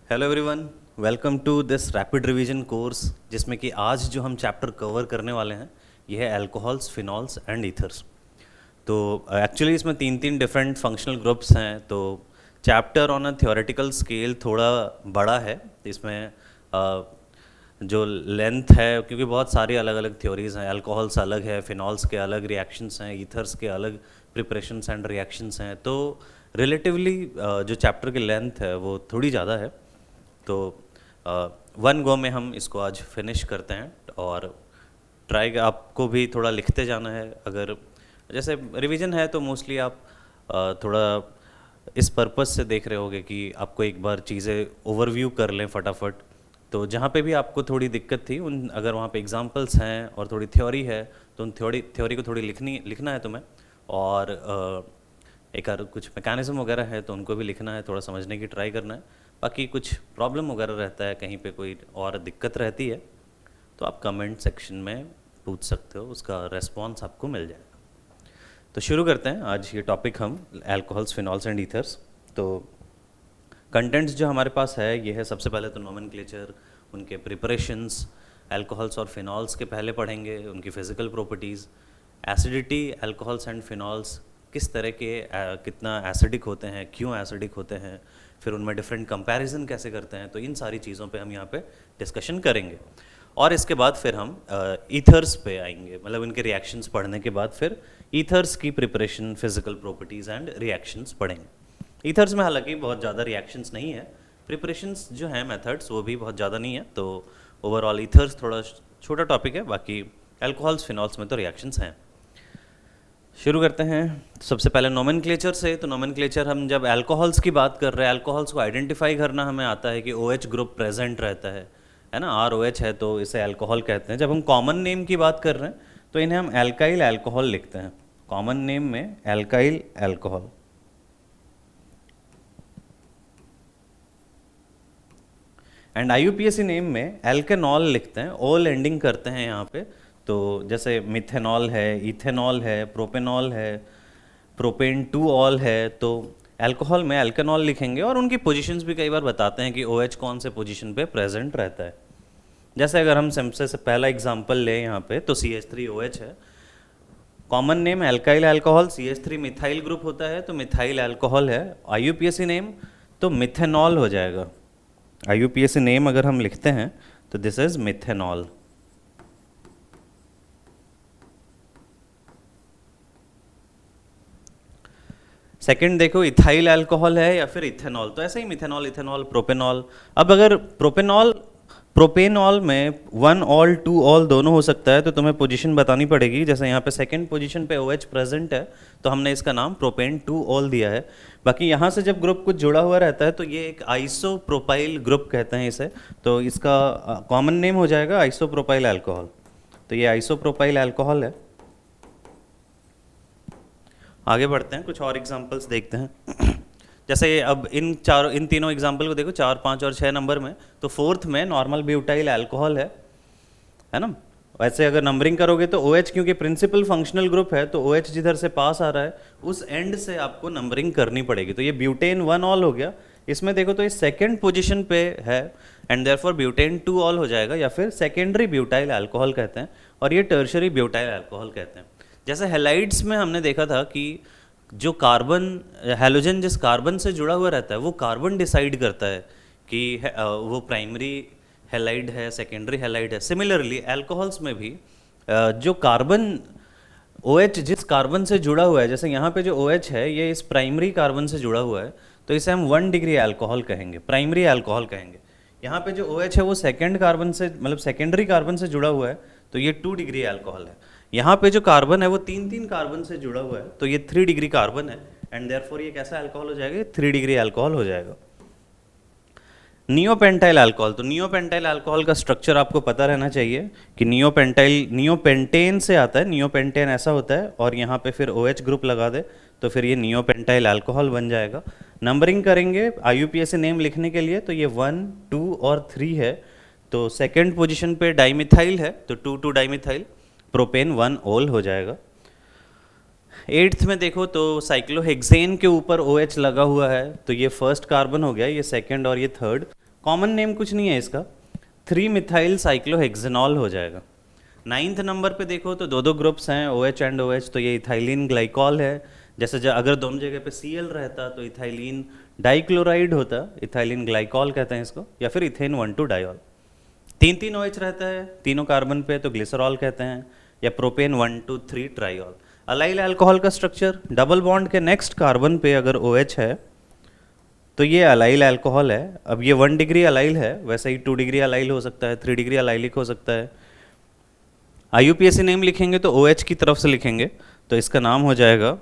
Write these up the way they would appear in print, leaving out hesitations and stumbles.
Hello everyone, welcome to this rapid revision course जिसमें कि आज जो हम चैप्टर कवर करने वाले हैं ये है अल्कोहल्स, फिनॉल्स एंड ईथर्स। तो एक्चुअली इसमें तीन तीन डिफरेंट फंक्शनल ग्रुप्स हैं। तो chapter on a theoretical scale थोड़ा बड़ा है। इसमें जो लेंथ है, क्योंकि बहुत सारी अलग अलग थ्योरीज हैं, अल्कोहल्स अलग है, फिनॉल्स के अलग रिएक्शंस हैं, ईथर्स के अलग प्रिपरेशंस एंड रिएक्शंस हैं, तो रिलेटिवली जो चैप्टर की लेंथ है वो थोड़ी ज़्यादा है। तो वन गो में हम इसको आज फिनिश करते हैं और ट्राई आपको भी थोड़ा लिखते जाना है। अगर जैसे रिवीजन है तो मोस्टली आप थोड़ा इस पर्पस से देख रहे होगे कि आपको एक बार चीज़ें ओवरव्यू कर लें फटाफट। तो जहाँ पे भी आपको थोड़ी दिक्कत थी उन अगर वहाँ पे एग्जांपल्स हैं और थोड़ी थ्योरी है तो उन थ्योरी को थोड़ी लिखना है तुम्हें। और एक आध कुछ मैकेनिज्म वगैरह है तो उनको भी लिखना है, थोड़ा समझने की ट्राई करना है। बाकी कुछ प्रॉब्लम वगैरह रहता है, कहीं पे कोई और दिक्कत रहती है तो आप कमेंट सेक्शन में पूछ सकते हो, उसका रेस्पॉन्स आपको मिल जाएगा। तो शुरू करते हैं आज ये टॉपिक हम अल्कोहल्स, फिनॉल्स एंड ईथर्स। तो कंटेंट्स जो हमारे पास है ये है, सबसे पहले तो नोमेनक्लेचर, उनके प्रिपरेशंस, अल्कोहल्स और फिनॉल्स के पहले पढ़ेंगे, उनकी physical properties, acidity, alcohols and phenols किस तरह के कितना एसिडिक होते हैं, क्यों एसिडिक होते हैं, फिर उनमें डिफरेंट कंपैरिजन कैसे करते हैं। तो इन सारी चीज़ों पे हम यहाँ पे डिस्कशन करेंगे। और इसके बाद फिर हम ईथर्स पे आएंगे, मतलब इनके रिएक्शंस पढ़ने के बाद फिर ईथर्स की preparation, physical properties and reactions पढ़ेंगे। ईथर्स में हालांकि बहुत ज़्यादा रिएक्शंस नहीं है, प्रिपरेशंस जो हैं मेथड्स वो भी बहुत ज़्यादा नहीं है। तो ओवरऑल ईथर्स थोड़ा छोटा टॉपिक है, बाकी अल्कोहल्स, फिनॉल्स में तो रिएक्शंस हैं। शुरू करते हैं सबसे पहले नोमेनक्लेचर से। तो नोमेनक्लेचर, हम जब अल्कोहल्स की बात कर रहे हैं, अल्कोहल्स को आइडेंटिफाई करना हमें आता है कि OH ग्रुप प्रेजेंट रहता है ना, ROH है तो इसे अल्कोहल कहते हैं। जब हम कॉमन नेम की बात कर रहे हैं तो इन्हें हम एल्काइल अल्कोहल लिखते हैं, कॉमन नेम में alkyl alcohol. And IUPAC name में एल्केनॉल लिखते हैं, ओल एंडिंग करते हैं यहाँ पे। तो जैसे मिथेनॉल है, इथेनॉल है, प्रोपेनॉल है, प्रोपेन 2 ऑल है, तो अल्कोहल में एल्केनॉल लिखेंगे। और उनकी पोजीशंस भी कई बार बताते हैं कि OH कौन से पोजीशन पे प्रेजेंट रहता है। जैसे अगर हम सबसे पहला एग्जांपल लें यहाँ पे तो CH3OH है, common name alkyl alcohol, CH3 methyl group होता है तो मिथाइल अल्कोहल है। IUPAC नेम तो मिथेनॉल हो जाएगा। IUPAC नेम अगर हम लिखते हैं तो दिस इज मिथेनॉल। सेकंड देखो, इथाइल अल्कोहल है या फिर इथेनॉल, तो ऐसे ही मिथेनॉल, इथेनॉल, प्रोपेनॉल। अब अगर प्रोपेनॉल में 1 ऑल 2 ऑल दोनों हो सकता है तो तुम्हें पोजीशन बतानी पड़ेगी। जैसे यहाँ पे सेकंड पोजीशन पे OH प्रेजेंट है तो हमने इसका नाम प्रोपेन 2 ऑल दिया है। बाकी यहाँ से जब ग्रुप कुछ जुड़ा हुआ रहता है तो ये एक आइसोप्रोपाइल ग्रुप कहते हैं इसे, तो इसका कॉमन नेम हो जाएगा आइसोप्रोपाइल अल्कोहल। तो ये आइसोप्रोपाइल अल्कोहल है। आगे बढ़ते हैं, कुछ और एग्जांपल्स देखते हैं। जैसे अब इन तीनों एग्जांपल को देखो, 4, 5 और 6 नंबर में। तो फोर्थ में नॉर्मल ब्यूटाइल अल्कोहल है ना। वैसे अगर नंबरिंग करोगे तो OH, क्योंकि प्रिंसिपल फंक्शनल ग्रुप है तो OH जिधर से पास आ रहा है उस एंड से आपको नंबरिंग करनी पड़ेगी। तो ये ब्यूटेन 1 ऑल हो गया। इसमें देखो तो ये सेकेंड पोजिशन पे है एंड देयरफॉर ब्यूटेन 2 ऑल हो जाएगा, या फिर सेकेंडरी ब्यूटाइल अल्कोहल कहते हैं, और ये टर्शरी ब्यूटाइल अल्कोहल कहते हैं। जैसे हेलाइड्स में हमने देखा था कि जो कार्बन, हैलोजन जिस कार्बन से जुड़ा हुआ रहता है वो कार्बन डिसाइड करता है कि वो प्राइमरी हेलाइड है, सेकेंडरी हेलाइड है। सिमिलरली अल्कोहल्स में भी जो कार्बन, OH जिस कार्बन से जुड़ा हुआ है, जैसे यहाँ पे जो OH है ये इस प्राइमरी कार्बन से जुड़ा हुआ है तो इसे हम 1 डिग्री अल्कोहल कहेंगे, प्राइमरी अल्कोहल कहेंगे। यहाँ पे जो OH है वो सेकेंड कार्बन से, मतलब सेकेंडरी कार्बन से जुड़ा हुआ है तो ये 2 डिग्री अल्कोहल है। यहाँ पे जो कार्बन है वो 3 कार्बन से जुड़ा हुआ है तो ये 3 डिग्री कार्बन है एंड देयरफॉर ये कैसा अल्कोहल हो जाएगा, 3 डिग्री अल्कोहल हो जाएगा। नियोपेंटाइल अल्कोहल, तो नियोपेंटाइल अल्कोहल का स्ट्रक्चर आपको पता रहना चाहिए कि नियोपेंटेन से आता है, नियोपेंटेन ऐसा होता है और यहाँ पे फिर OH ग्रुप लगा दे तो फिर ये नियोपेंटाइल अल्कोहल बन जाएगा। नंबरिंग करेंगे IUPAC नेम लिखने के लिए तो ये 1, 2 और 3 है। तो सेकेंड पोजिशन पे डाइमिथाइल है तो 2 डाइमिथाइल, प्रोपेन 1 ओल हो जाएगा। 8th में देखो तो साइक्लोहेक्सेन के ऊपर OH लगा हुआ है तो ये फर्स्ट कार्बन हो गया, ये सेकंड और ये थर्ड। कॉमन नेम कुछ नहीं है इसका, 3 मिथाइल साइक्लोहेक्सेनॉल हो जाएगा। 9th नंबर पे देखो तो दो ग्रुप्स हैं OH एंड OH, तो ये इथाइलिन ग्लाइकॉल है। जैसे अगर दोनों जगह पे Cl रहता तो इथाइलिन डाइक्लोराइड होता, इथाइलिन ग्लाइकॉल कहते हैं इसको, या फिर इथेन 1,2 डाइऑल। 3 OH रहता है तीनों कार्बन पे तो ग्लिसरॉल कहते हैं, या प्रोपेन 1,2,3 ट्राइऑल। अलाइल अल्कोहल का स्ट्रक्चर, डबल बॉन्ड के नेक्स्ट कार्बन पे अगर OH है तो ये अलाइल अल्कोहल है। अब ये 1 डिग्री अलाइल है, वैसे ही 2 डिग्री अलाइल हो सकता है, 3 डिग्री अलाइलिक हो सकता है। IUPAC नेम लिखेंगे तो OH की तरफ से लिखेंगे, तो इसका नाम हो जाएगा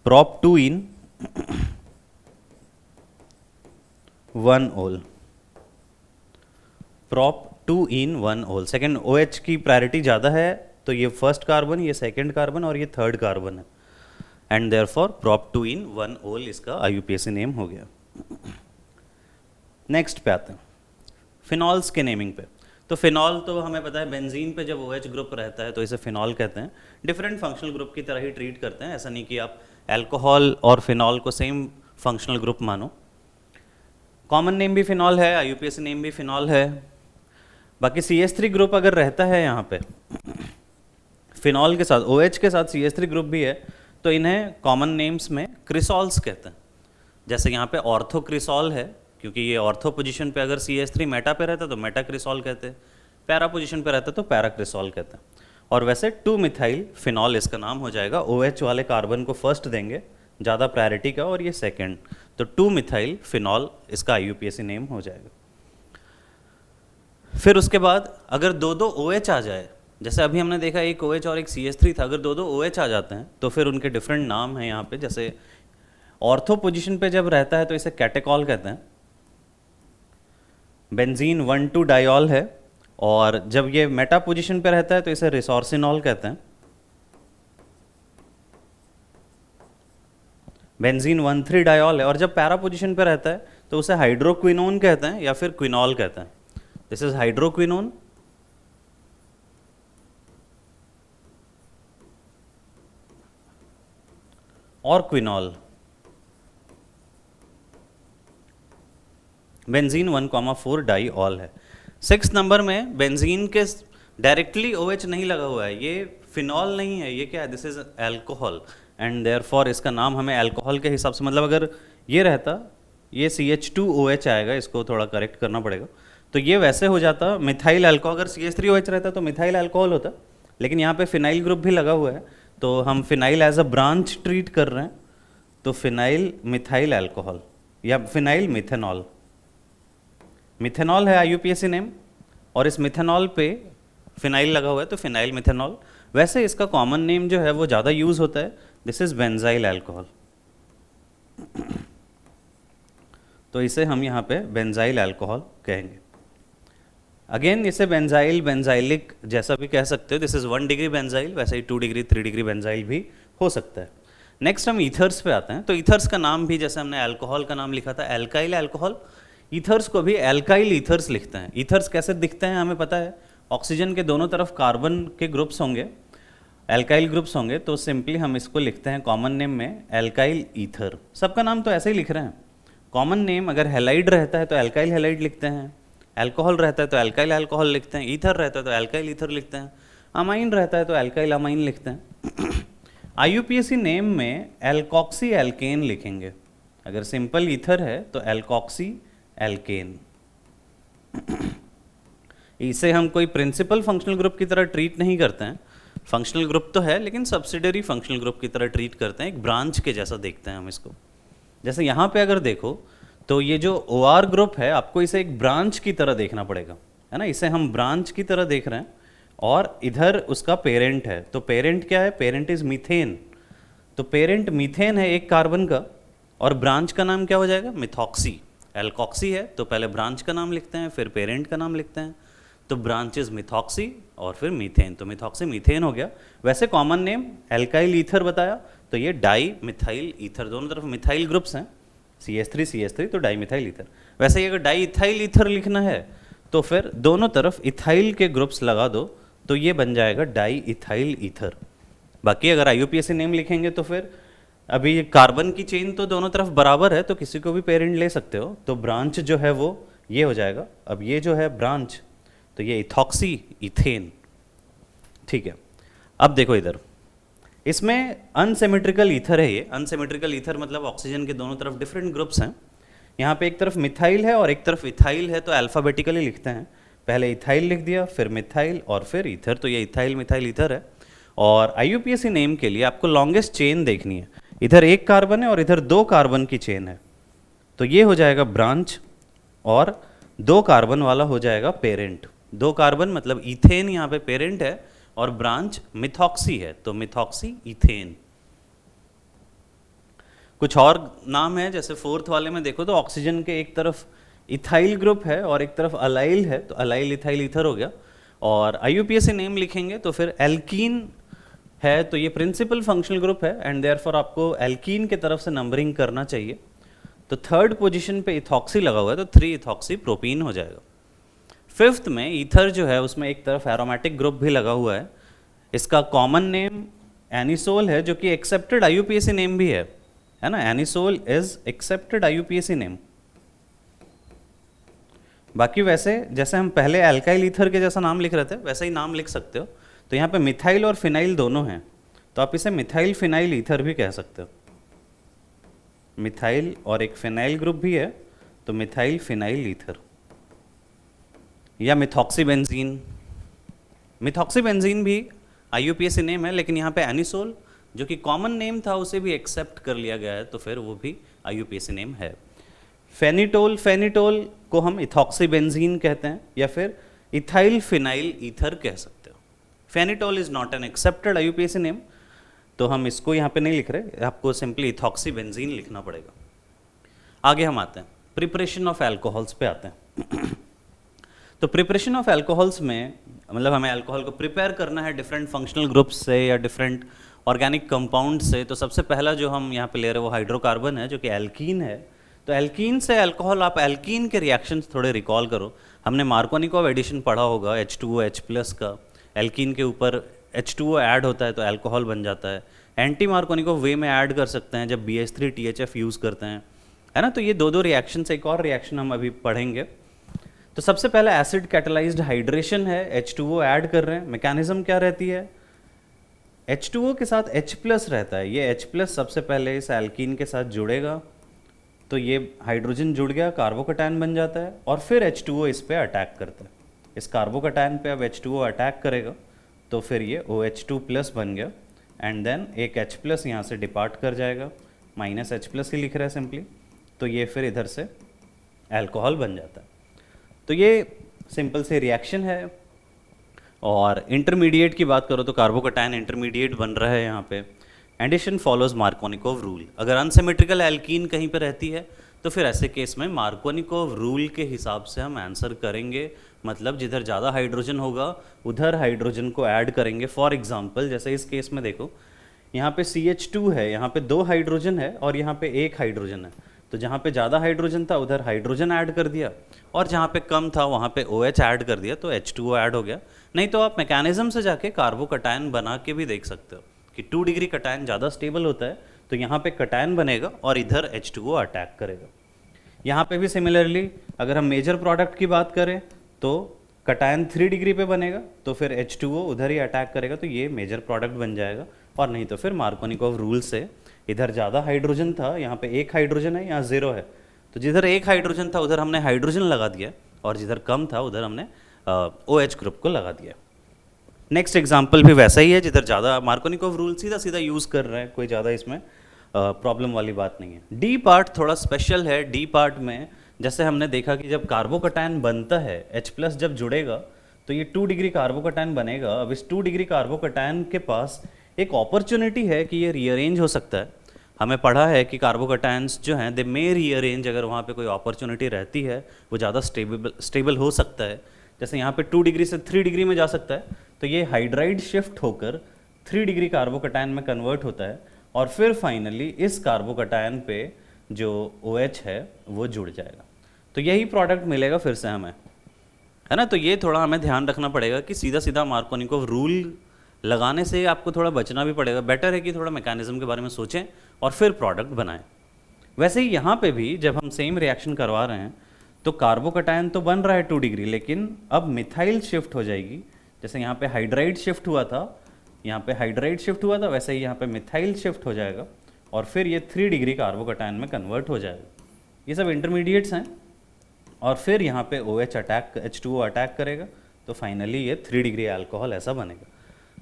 prop 2 in 1 ol। prop 2 in 1 ol, second OH की प्रायोरिटी ज़्यादा है तो ये फर्स्ट कार्बन, ये सेकेंड कार्बन और ये थर्ड कार्बन है, and therefore prop 2 in 1 ol इसका IUPAC नेम हो गया। नेक्स्ट पे आते हैं फिनॉल्स के नेमिंग पे। तो फिनॉल तो हमें पता है बेंजीन पे जब OH ग्रुप रहता है तो इसे फिनॉल कहते हैं। डिफरेंट फंक्शनल ग्रुप की तरह ही ट्रीट करते हैं, ऐसा नहीं कि आप अल्कोहल और फिनॉल को सेम फंक्शनल ग्रुप मानो। कॉमन नेम भी फिनॉल है, IUPAC नेम भी फिनॉल है। बाकी CH3 ग्रुप अगर रहता है यहाँ पे फिनॉल के साथ, OH के साथ CH3 ग्रुप भी है, तो इन्हें कॉमन नेम्स में क्रिसॉल्स कहते हैं। जैसे यहाँ पे ऑर्थोक्रिसॉल है, क्योंकि ये ऑर्थो पोजीशन पे अगर CH3 मेटा पे रहता तो मेटा क्रिसॉल कहते हैं, पैरा पोजीशन पे रहता तो पैरा क्रिसॉल कहते हैं। और वैसे 2 मिथाइल फिनॉल इसका नाम हो जाएगा। OH वाले कार्बन को फर्स्ट देंगे ज़्यादा प्रायोरिटी का, और ये सेकेंड, तो 2 मिथाइल फिनॉल इसका IUPAC नेम हो जाएगा। फिर उसके बाद अगर दो OH आ जाए, जैसे अभी हमने देखा एक OH और एक CH3 था, अगर दो OH आ जाते हैं तो फिर उनके डिफरेंट नाम हैं यहाँ पे। जैसे ऑर्थो पोजीशन पे जब रहता है तो इसे कैटेकॉल कहते हैं, बेंजीन 1,2 डाइऑल है, और जब ये मेटा पोजीशन पे रहता है तो इसे रिसोर्सिनॉल कहते हैं। बेंजीन 1,3 डाइऑल है, और जब पैरा पोजीशन पे रहता है तो उसे हाइड्रोक्विनोन कहते हैं या फिर क्विनॉल कहते हैं। This is hydroquinone. और क्विनॉल। बेंजीन 1,4 डाइऑल है। 6 नंबर में बेंजीन के डायरेक्टली OH नहीं लगा हुआ है, ये फिनॉल नहीं है, ये क्या है, this is alcohol, and therefore इसका नाम हमें अल्कोहल के हिसाब से, मतलब अगर ये रहता ये CH2OH आएगा, इसको थोड़ा करेक्ट करना पड़ेगा, तो ये वैसे हो जाता मिथाइल अल्कोहल। अगर CH3OH रहता तो मिथाइल अल्कोहल होता, लेकिन यहाँ पे फिनाइल ग्रुप भी लगा हुआ है तो हम phenyl as a branch treat कर रहे हैं, तो फिनाइल मिथाइल अल्कोहल या फिनाइल मिथेनॉल। मिथेनॉल है IUPAC नेम, और इस मिथेनॉल पे फिनाइल लगा हुआ है तो फिनाइल मिथेनॉल। वैसे इसका कॉमन नेम जो है वो ज़्यादा यूज़ होता है, दिस इज बेंजाइल अल्कोहल, तो इसे हम यहाँ पे बेंजाइल अल्कोहल कहेंगे। अगेन इसे बेंजाइल, बेंजाइलिक जैसा भी कह सकते हो। दिस इज 1 डिग्री बेंजाइल, वैसे ही 2 डिग्री 3 डिग्री बेंजाइल भी हो सकता है। नेक्स्ट हम ईथर्स पे आते हैं। तो ईथर्स का नाम भी जैसे हमने अल्कोहल का नाम लिखा था एल्काइल अल्कोहल, ईथर्स को भी एल्काइल ईथर्स लिखते हैं। ईथर्स कैसे दिखते हैं हमें पता है, ऑक्सीजन के दोनों तरफ कार्बन के ग्रुप्स होंगे, एल्काइल ग्रुप्स होंगे, तो सिंपली हम इसको लिखते हैं कॉमन नेम में एल्काइल ईथर। सबका नाम तो ऐसे ही लिख रहे हैं। कॉमन नेम अगर हेलाइड रहता है तो एल्काइल हेलाइड लिखते हैं, अल्कोहल रहता है तो एल्काइल अल्कोहल लिखते हैं, ईथर रहता है तो एल्काइल ईथर लिखते हैं, अमाइन रहता है तो एल्काइल अमाइन लिखते हैं। IUPAC नेम में एल्कॉक्सी एल्केन लिखेंगे। अगर सिंपल ईथर है तो एल्कॉक्सी एल्केन। इसे हम कोई प्रिंसिपल फंक्शनल ग्रुप की तरह ट्रीट नहीं करते हैं, फंक्शनल ग्रुप तो है लेकिन सब्सिडरी फंक्शनल ग्रुप की तरह ट्रीट करते हैं, एक ब्रांच के जैसा देखते हैं हम इसको। जैसे यहाँ पे अगर देखो तो ये जो OR ग्रुप है आपको इसे एक ब्रांच की तरह देखना पड़ेगा, है ना, इसे हम ब्रांच की तरह देख रहे हैं, और इधर उसका पेरेंट है। तो पेरेंट क्या है, पेरेंट इज मीथेन, तो पेरेंट मीथेन है एक कार्बन का, और ब्रांच का नाम क्या हो जाएगा, मिथॉक्सी। एल्कॉक्सी है तो पहले ब्रांच का नाम लिखते हैं फिर पेरेंट का नाम लिखते हैं, तो ब्रांच इज मिथॉक्सी और फिर मीथेन, तो मिथॉक्सी मीथेन हो गया। वैसे कॉमन नेम एल्काइल ईथर बताया, तो ये डाई मिथाइल ईथर, दोनों तरफ मिथाइल ग्रुप्स हैं, CH3 तो डाई मिथाइल ईथर। वैसे अगर डाई इथाइल ईथर लिखना है तो फिर दोनों तरफ इथाइल के ग्रुप्स लगा दो, तो ये बन जाएगा डाई इथाइल ईथर। बाकी अगर IUPAC नेम लिखेंगे तो फिर अभी कार्बन की चेन तो दोनों तरफ बराबर है, तो किसी को भी पेरेंट ले सकते हो, तो ब्रांच जो है वो ये हो जाएगा। अब ये जो है ब्रांच, तो ये इथॉक्सी इथेन, ठीक है। अब देखो इधर, इसमें अनसिमेट्रिकल ईथर है। ये अनसिमेट्रिकल ईथर मतलब ऑक्सीजन के दोनों तरफ डिफरेंट ग्रुप्स हैं। यहाँ पे एक तरफ मिथाइल है और एक तरफ इथाइल है, तो अल्फ़ाबेटिकली लिखते हैं। पहले इथाइल लिख दिया, फिर मिथाइल और फिर ईथर, तो ये इथाइल मिथाइल ईथर है। और IUPAC नेम के लिए आपको लॉन्गेस्ट चेन देखनी है। इधर एक कार्बन है और इधर 2 कार्बन की चेन है, तो ये हो जाएगा ब्रांच, और 2 कार्बन वाला हो जाएगा पेरेंट। 2 कार्बन मतलब इथेन यहाँ पे पेरेंट है और ब्रांच मिथॉक्सी है, तो मिथॉक्सी इथेन। कुछ और नाम है, जैसे 4th वाले में देखो तो ऑक्सीजन के एक तरफ इथाइल ग्रुप है और एक तरफ अलाइल है, तो अलाइल इथाइल ईथर हो गया। और IUPAC नेम लिखेंगे तो फिर एल्कीन है, तो ये प्रिंसिपल फंक्शनल ग्रुप है एंड देयरफॉर आपको एल्कीन के तरफ से नंबरिंग करना चाहिए। तो 3rd पोजीशन पे इथॉक्सी लगा हुआ है, तो 3 इथॉक्सी प्रोपीन हो जाएगा। 5th में ईथर जो है उसमें एक तरफ एरोमेटिक ग्रुप भी लगा हुआ है। इसका कॉमन नेम एनिसोल है, जो कि एक्सेप्टेड IUPAC नेम भी है ना। Anisole is accepted IUPAC name. बाकी वैसे जैसे हम पहले अल्काइल ईथर के जैसा नाम लिख रहे थे वैसा ही नाम लिख सकते हो। तो यहाँ पे मिथाइल और फिनाइल दोनों हैं, तो आप इसे मिथाइल फिनाइल ईथर भी कह सकते हो। मिथाइल और एक फिनाइल ग्रुप भी है, तो मिथाइल फिनाइल ईथर या मिथॉक्सीबेंजीन। मिथॉक्सीबेंजीन भी IUPAC नेम है, लेकिन यहाँ पे एनिसोल जो कि कॉमन नेम था उसे भी एक्सेप्ट कर लिया गया है, तो फिर वो भी IUPAC नेम है। फेनिटोल, फेनिटोल को हम इथॉक्सीबेंजीन कहते हैं या फिर इथाइल फिनाइल ईथर कह सकते हो। Phenetole is not an accepted IUPAC name, तो हम इसको यहाँ पे नहीं लिख रहे, आपको सिंपली इथॉक्सीबेंजीन लिखना पड़ेगा। आगे हम आते हैं प्रिपरेशन ऑफ एल्कोहल्स पे आते हैं। तो प्रिपरेशन ऑफ एल्कोहल्स में मतलब हमें अल्कोहल को प्रिपेयर करना है डिफरेंट फंक्शनल ग्रुप्स से या डिफरेंट ऑर्गेनिक कंपाउंड से। तो सबसे पहला जो हम यहाँ पे ले रहे हैं वो हाइड्रोकार्बन है, जो कि एल्कीन है। तो एल्कीन से अल्कोहल, आप एल्कीन के रिएक्शंस थोड़े रिकॉल करो। हमने मार्कोनिकोव एडिशन पढ़ा होगा H2OH+ का, एल्कीन के ऊपर H2O ऐड होता है तो अल्कोहल बन जाता है। एंटी मार्कोनिकोव वे में ऐड कर सकते हैं जब BH3THF यूज़ करते हैं, है ना। तो ये 2 रिएक्शन से एक और रिएक्शन हम अभी पढ़ेंगे। तो सबसे पहले एसिड कैटलाइज्ड हाइड्रेशन है, H2O ऐड कर रहे हैं। मैकेनिज्म क्या रहती है, H2O के साथ H+ रहता है। ये H+ सबसे पहले इस एल्कीन के साथ जुड़ेगा, तो ये हाइड्रोजन जुड़ गया, कार्बोकैटायन बन जाता है और फिर H2O इस पे अटैक करता है। इस कार्बोकैटायन पे अब H2O अटैक करेगा तो फिर ये OH2+ बन गया एंड देन एक H+ यहाँ से डिपार्ट कर जाएगा, -H+ ही लिख रहा है सिंपली, तो ये फिर इधर से अल्कोहल बन जाता है। तो ये सिंपल से रिएक्शन है। और इंटरमीडिएट की बात करो तो कार्बोकैटायन इंटरमीडिएट बन रहा है यहाँ पे। Addition follows Markovnikov rule. अगर अनसिमेट्रिकल एल्कीन कहीं पे रहती है तो फिर ऐसे केस में मार्कोनिकोव रूल के हिसाब से हम आंसर करेंगे, मतलब जिधर ज़्यादा हाइड्रोजन होगा उधर हाइड्रोजन को ऐड करेंगे। फॉर एग्जांपल जैसे इस केस में देखो, यहाँ पे CH2 है, यहाँ पे 2 हाइड्रोजन है और यहाँ पे 1 हाइड्रोजन है। तो जहाँ पे ज़्यादा हाइड्रोजन था उधर हाइड्रोजन ऐड कर दिया और जहाँ पे कम था वहाँ पे OH ऐड कर दिया, तो H2O ऐड हो गया। नहीं तो आप मैकेनिज्म से जाके कार्बोकैटायन बना के भी देख सकते हो कि 2 डिग्री कटायन ज़्यादा स्टेबल होता है, तो यहाँ पे कटायन बनेगा और इधर H2O अटैक करेगा। यहाँ पे भी सिमिलरली अगर हम मेजर प्रोडक्ट की बात करें तो कटायन 3 डिग्री पे बनेगा, तो फिर H2O उधर ही अटैक करेगा, तो ये मेजर प्रोडक्ट बन जाएगा। और नहीं तो फिर मार्कोनिकोव रूल से इधर ज़्यादा हाइड्रोजन था, यहाँ पे 1 हाइड्रोजन है, यहाँ 0 है, तो जिधर 1 हाइड्रोजन था उधर हमने हाइड्रोजन लगा दिया और जिधर कम था उधर हमने OH ग्रुप को लगा दिया। नेक्स्ट एग्जाम्पल भी वैसा ही है, जिधर ज़्यादा मार्कोनिकोव रूल सीधा सीधा यूज़ कर रहे हैं, कोई ज़्यादा इसमें प्रॉब्लम वाली बात नहीं है। डी पार्ट थोड़ा स्पेशल है। डी पार्ट में जैसे हमने देखा कि जब कार्बोकैटायन बनता है, H+ जब जुड़ेगा तो ये 2 डिग्री कार्बोकैटायन बनेगा। अब इस 2 डिग्री कार्बोकैटायन के पास एक अपॉर्चुनिटी है कि ये रीअरेंज हो सकता है। हमें पढ़ा है कि कार्बोकैटायंस जो हैं दे मे रीअरेंज, अगर वहाँ पे कोई अपॉर्चुनिटी रहती है वो ज़्यादा स्टेबल हो सकता है। जैसे यहाँ पे 2 डिग्री से 3 डिग्री में जा सकता है, तो ये हाइड्राइड शिफ्ट होकर 3 डिग्री कार्बोकैटायन में कन्वर्ट होता है और फिर फाइनली इस कार्बोकैटायन पे जो OH है वो जुड़ जाएगा, तो यही प्रोडक्ट मिलेगा फिर से हमें, है ना। तो ये थोड़ा हमें ध्यान रखना पड़ेगा कि सीधा सीधा मार्कोनिकोव रूल लगाने से आपको थोड़ा बचना भी पड़ेगा। बेटर है कि थोड़ा मैकेनिज्म के बारे में सोचें और फिर प्रोडक्ट बनाएं। वैसे ही यहाँ पे भी जब हम सेम रिएक्शन करवा रहे हैं तो कार्बोकटायन तो बन रहा है 2 डिग्री, लेकिन अब मिथाइल शिफ्ट हो जाएगी। जैसे यहाँ पे हाइड्राइड शिफ्ट हुआ था, यहाँ पे हाइड्राइड शिफ्ट हुआ था, वैसे ही यहाँ पे मिथाइल शिफ्ट हो जाएगा और फिर ये 3 डिग्री कार्बोकटायन में कन्वर्ट हो जाएगा। ये सब इंटरमीडिएट्स हैं और फिर यहाँ पे OH अटैक, H2O अटैक करेगा, तो फाइनली ये 3 डिग्री अल्कोहल ऐसा बनेगा।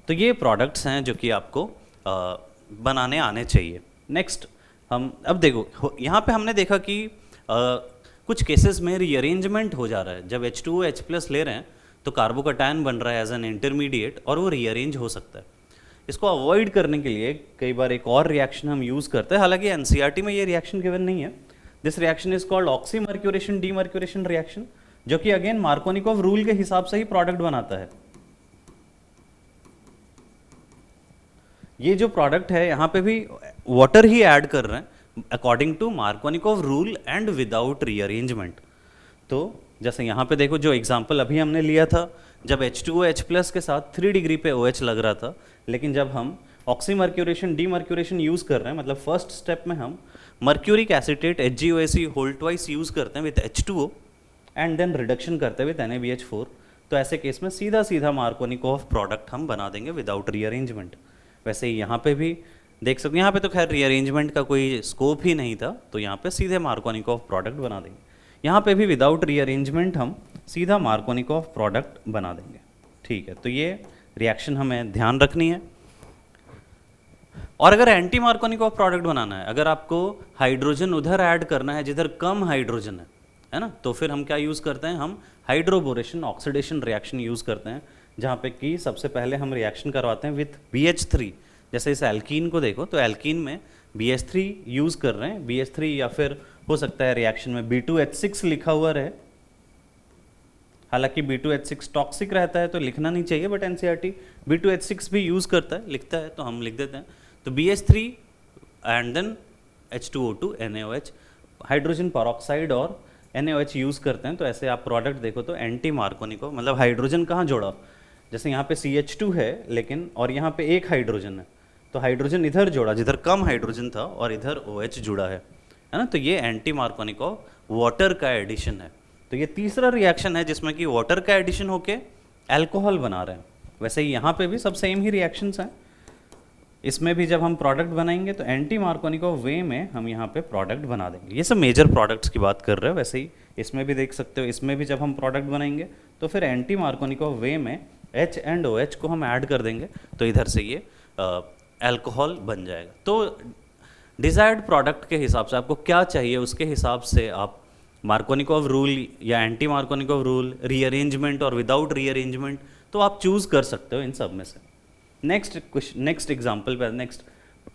तो ये प्रोडक्ट्स हैं जो कि आपको बनाने आने चाहिए। नेक्स्ट हम अब देखो, यहाँ पे हमने देखा कि कुछ केसेस में रीअरेंजमेंट हो जा रहा है। जब H2O H+ ले रहे हैं तो कार्बोकटायन बन रहा है एज एन इंटरमीडिएट और वो रीअरेंज हो सकता है। इसको अवॉइड करने के लिए कई बार एक और रिएक्शन हम यूज़ करते हैं, हालांकि NCERT में ये रिएक्शन गिवन नहीं है। This reaction is called oxymercuration demercuration reaction, जो कि अगेन मार्कोनिकोव रूल के हिसाब से ही प्रोडक्ट बनाता है। ये जो प्रोडक्ट है यहाँ पे भी वाटर ही ऐड कर रहे हैं according to Markovnikov rule and without rearrangement. तो जैसे यहाँ पे देखो, जो एग्जांपल अभी हमने लिया था, जब H2O H+ के साथ 3 डिग्री पे OH लग रहा था, लेकिन जब हम ऑक्सीमर्क्यूरेशन डीमर्क्यूरेशन यूज़ कर रहे हैं, मतलब फर्स्ट स्टेप में हम mercuric acetate HgOAc whole twice use करते हैं with H2O and then reduction करते हैं विथ NaBH4, तो ऐसे केस में सीधा सीधा मार्कोनिकोव प्रोडक्ट हम बना देंगे विदाउट रीअरेंजमेंट। वैसे ही यहाँ पे भी देख सकते हैं, यहाँ पे तो खैर रीअरेंजमेंट का कोई स्कोप ही नहीं था, तो यहाँ पे सीधे मार्कोनिकोव प्रोडक्ट बना देंगे। यहाँ पे भी विदाउट रीअरेंजमेंट हम सीधा मार्कोनिकोव प्रोडक्ट बना देंगे। ठीक है, तो ये रिएक्शन हमें ध्यान रखनी है। और अगर एंटी मार्कोनिकोव प्रोडक्ट बनाना है, अगर आपको हाइड्रोजन उधर ऐड करना है जिधर कम हाइड्रोजन है ना, तो फिर हम क्या यूज़ करते हैं, हम हाइड्रोबोरेशन ऑक्सीडेशन रिएक्शन यूज़ करते हैं, जहाँ पे कि सबसे पहले हम रिएक्शन करवाते हैं विथ BH3। जैसे इस एल्कीन को देखो, तो एल्कीन में BH3 यूज़ कर रहे हैं, BH3 या फिर हो सकता है रिएक्शन में B2H6 लिखा हुआ रहे। हालांकि B2H6 टॉक्सिक रहता है तो लिखना नहीं चाहिए, बट NCERT B2H6 भी यूज़ करता है, लिखता है, तो हम लिख देते हैं। तो BH3 and then H2O2 NaOH, hydrogen peroxide और NaOH यूज़ करते हैं। तो ऐसे आप प्रोडक्ट देखो तो एंटी मार्कोनिकोव, मतलब हाइड्रोजन कहाँ जोड़ा, जैसे यहाँ पे CH2 है लेकिन, और यहाँ पे एक हाइड्रोजन है, तो हाइड्रोजन इधर जोड़ा जिधर कम हाइड्रोजन था और इधर OH जुड़ा है ना, तो ये एंटी मार्कोनिकोव वाटर का एडिशन है। तो ये तीसरा रिएक्शन है जिसमें कि वाटर का एडिशन होके अल्कोहल बना रहे हैं। वैसे ही यहाँ पे भी सब सेम ही रिएक्शंस हैं। इसमें भी जब हम प्रोडक्ट बनाएंगे तो एंटी मार्कोनिकोव वे में हम यहाँ पे प्रोडक्ट बना देंगे। ये सब मेजर प्रोडक्ट्स की बात कर रहे हो। वैसे ही इसमें भी देख सकते हो, इसमें भी जब हम प्रोडक्ट बनाएंगे तो फिर एंटी मार्कोनिकोव वे में H एंड OH को हम ऐड कर देंगे, तो इधर से ये अल्कोहल बन जाएगा। तो डिज़ायर्ड प्रोडक्ट के हिसाब से आपको क्या चाहिए, उसके हिसाब से आप मार्कोनिकोव रूल या एंटी मार्कोनिकोव रूल, रीअरेंजमेंट और विदाउट रीअरेंजमेंट, तो आप चूज़ कर सकते हो इन सब में से। नेक्स्ट एग्जाम्पल पे, नेक्स्ट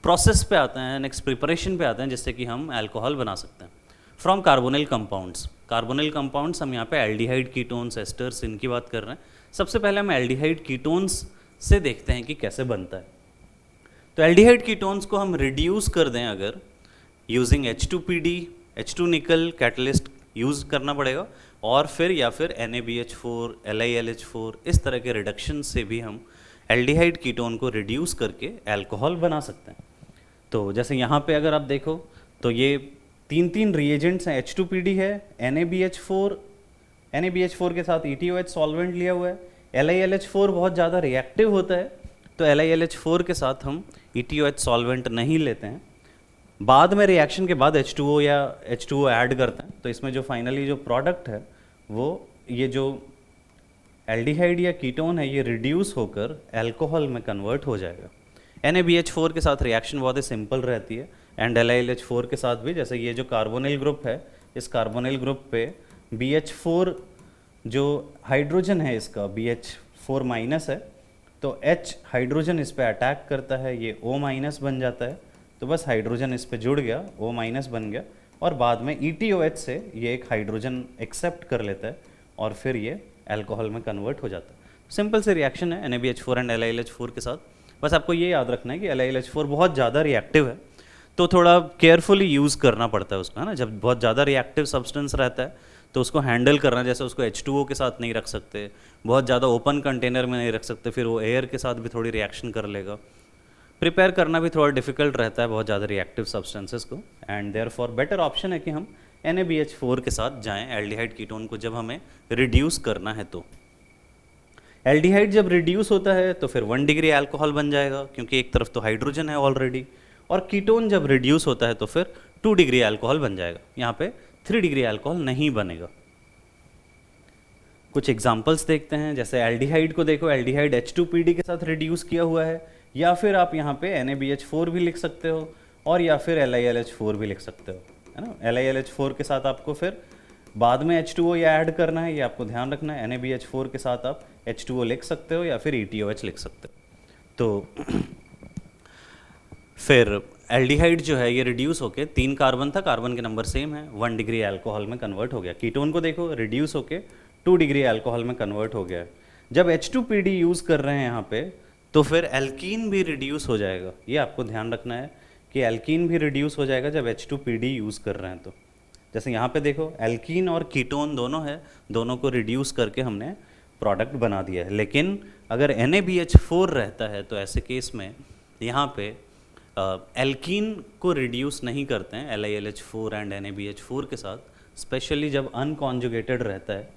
प्रोसेस पे आते हैं, नेक्स्ट प्रिपरेशन पे आते हैं, जिससे कि हम अल्कोहल बना सकते हैं from carbonyl compounds. Carbonyl compounds हम यहाँ पे एल्डिहाइड कीटोन्स, एस्टर्स, इनकी बात कर रहे हैं। सबसे पहले हम एल्डिहाइड कीटोन्स से देखते हैं कि कैसे बनता है। तो एल्डिहाइड कीटोन्स को हम रिड्यूस कर दें अगर यूजिंग H2PD, H2 निकल कैटलिस्ट यूज़ करना पड़ेगा, और फिर या फिर NaBH4, LiLH4, इस तरह के रिडक्शन से भी हम एल्डिहाइड कीटोन को रिड्यूस करके अल्कोहल बना सकते हैं। तो जैसे यहाँ पे अगर आप देखो तो ये तीन रिएजेंट्स हैं, H2PD है, NaBH4 के साथ ETOH सॉल्वेंट लिया हुआ है, LiLH4 बहुत ज़्यादा रिएक्टिव होता है, तो LiLH4 के साथ हम ETOH सॉल्वेंट नहीं लेते हैं। बाद में रिएक्शन के बाद H2O या H2O ऐड करते हैं, तो इसमें जो फाइनली जो प्रोडक्ट है वो ये जो एल्डिहाइड या कीटोन है ये रिड्यूस होकर अल्कोहल में कन्वर्ट हो जाएगा। NaBH4 के साथ रिएक्शन बहुत ही सिंपल रहती है, एंड LiLH4 के साथ भी। जैसे ये जो कार्बोनिल ग्रुप है, इस कार्बोनिल ग्रुप पे BH4 जो हाइड्रोजन है इसका BH4 माइनस है, तो H हाइड्रोजन इस पे अटैक करता है, ये O माइनस बन जाता है, तो बस हाइड्रोजन इस पे जुड़ गया, O माइनस बन गया, और बाद में ETOH से ये एक हाइड्रोजन एक्सेप्ट कर लेता है और फिर ये अल्कोहल में कन्वर्ट हो जाता है। सिंपल से रिएक्शन है NaBH4 एंड LiLH4 के साथ। बस आपको ये याद रखना है कि LiLH4 बहुत ज़्यादा रिएक्टिव है, तो थोड़ा केयरफुली यूज़ करना पड़ता है उसका, है ना। जब बहुत ज़्यादा रिएक्टिव सब्सटेंस रहता है तो उसको हैंडल करना, जैसे उसको H2O के साथ नहीं रख सकते, बहुत ज़्यादा ओपन कंटेनर में नहीं रख सकते, फिर वो एयर के साथ भी थोड़ी रिएक्शन कर लेगा। प्रिपेयर करना भी थोड़ा डिफिकल्ट रहता है बहुत ज़्यादा रिएक्टिव सब्सटेंसेस को, एंड देयरफॉर बेटर ऑप्शन है कि हम NaBH4 के साथ जाएं एल्डिहाइड कीटोन को जब हमें रिड्यूस करना है तो एल्डिहाइड जब रिड्यूस होता है तो फिर 1 डिग्री अल्कोहल बन जाएगा क्योंकि एक तरफ तो हाइड्रोजन है ऑलरेडी, और कीटोन जब रिड्यूस होता है तो फिर 2 डिग्री अल्कोहल बन जाएगा। यहाँ पे 3 डिग्री अल्कोहल नहीं बनेगा। कुछ एग्जांपल्स देखते हैं, जैसे एल्डिहाइड को देखो, एल्डिहाइड H2PD के साथ रिड्यूस किया हुआ है, या फिर आप यहाँ पे NaBH4 भी लिख सकते हो और या फिर LiLH4 भी लिख सकते हो, है ना। LiLH4 के साथ आपको फिर बाद में H2O या ऐड करना है, ये आपको ध्यान रखना है। NaBH4 के साथ आप H2O लिख सकते हो या फिर ETOH लिख सकते हो। तो फिर एल्डिहाइड जो है ये रिड्यूस होके 3 कार्बन था, कार्बन के नंबर सेम है, 1 डिग्री अल्कोहल में कन्वर्ट हो गया। कीटोन को देखो, रिड्यूस होके 2 डिग्री अल्कोहल में कन्वर्ट हो गया। जब H2PD यूज़ कर रहे हैं यहाँ पे तो फिर एल्कीन भी रिड्यूस हो जाएगा। ये आपको ध्यान रखना है कि एल्कीन भी रिड्यूस हो जाएगा जब H2PD यूज़ कर रहे हैं तो। जैसे यहाँ पे देखो, एल्कीन और कीटोन दोनों है, दोनों को रिड्यूस करके हमने प्रोडक्ट बना दिया है। लेकिन अगर NaBH4 रहता है तो ऐसे केस में यहाँ पे एल्कीन को रिड्यूस नहीं करते हैं LiLH4 एंड NaBH4 के साथ, स्पेशली जब अनकॉन्जुगेटेड रहता है।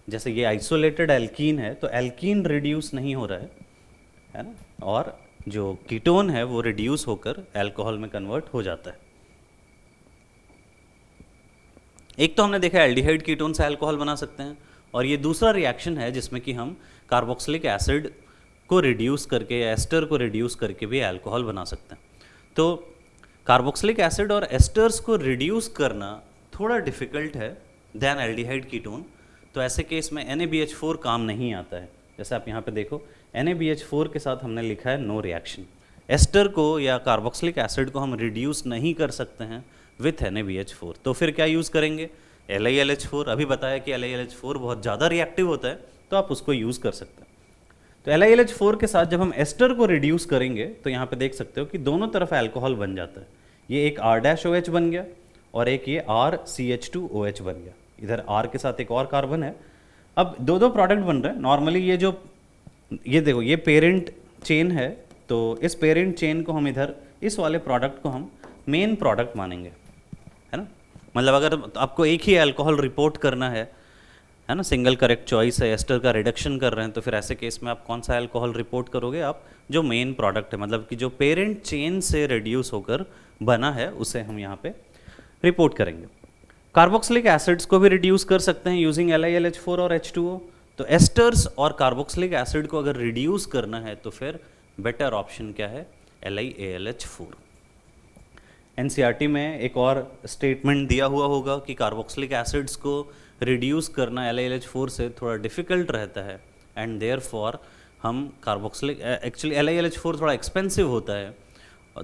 जैसे ये आइसोलेटेड एल्कीन है तो एल्कीन रिड्यूस नहीं हो रहा है ना, और जो कीटोन है वो रिड्यूस होकर अल्कोहल में कन्वर्ट हो जाता है। एक तो हमने देखा एल्डिहाइड कीटोन से अल्कोहल बना सकते हैं, और ये दूसरा रिएक्शन है जिसमें कि हम कार्बोक्सिलिक एसिड को रिड्यूस करके या एस्टर को रिड्यूस करके भी अल्कोहल बना सकते हैं। तो कार्बोक्सिलिक एसिड और एस्टर्स को रिड्यूस करना थोड़ा डिफिकल्ट है देन एल्डिहाइड कीटोन, तो ऐसे केस में NaBH4 काम नहीं आता है। जैसे आप यहाँ पे देखो, NaBH4 के साथ हमने लिखा है नो रिएक्शन। एस्टर को या कार्बोक्सिलिक एसिड को हम रिड्यूस नहीं कर सकते हैं विथ NaBH4, तो फिर क्या यूज़ करेंगे? LiLH4। अभी बताया कि LiLH4 बहुत ज़्यादा रिएक्टिव होता है तो आप उसको यूज़ कर सकते हैं। तो LiLH4 के साथ जब हम एस्टर को रिड्यूस करेंगे तो यहाँ पे देख सकते हो कि दोनों तरफ अल्कोहल बन जाता है। ये एक R-OH बन गया और एक ये RCH2OH बन गया। इधर R के साथ एक और कार्बन है। अब दो प्रोडक्ट बन रहे हैं। नॉर्मली ये देखो, ये पेरेंट चेन है, तो इस पेरेंट चेन को हम इधर इस वाले प्रोडक्ट को हम मेन प्रोडक्ट मानेंगे, है ना। मतलब अगर आपको एक ही अल्कोहल रिपोर्ट करना है ना, सिंगल करेक्ट चॉइस है, एस्टर का रिडक्शन कर रहे हैं, तो फिर ऐसे केस में आप कौन सा अल्कोहल रिपोर्ट करोगे? आप जो मेन प्रोडक्ट है, मतलब कि जो पेरेंट चेन से रिड्यूस होकर बना है उसे हम यहाँ पे रिपोर्ट करेंगे। कार्बोक्सिलिक एसिड्स को भी रिड्यूस कर सकते हैं यूजिंग LiLH4 और H2O। तो एस्टर्स और कार्बोक्सिलिक एसिड को अगर रिड्यूस करना है तो फिर बेटर ऑप्शन क्या है? LiAlH4। NCERT में एक और स्टेटमेंट दिया हुआ होगा कि कार्बोक्सिलिक एसिड्स को रिड्यूस करना LiLH4 से थोड़ा डिफ़िकल्ट रहता है, एंड देयरफॉर हम कार्बोक्सिलिक, एक्चुअली LiLH4 थोड़ा एक्सपेंसिव होता है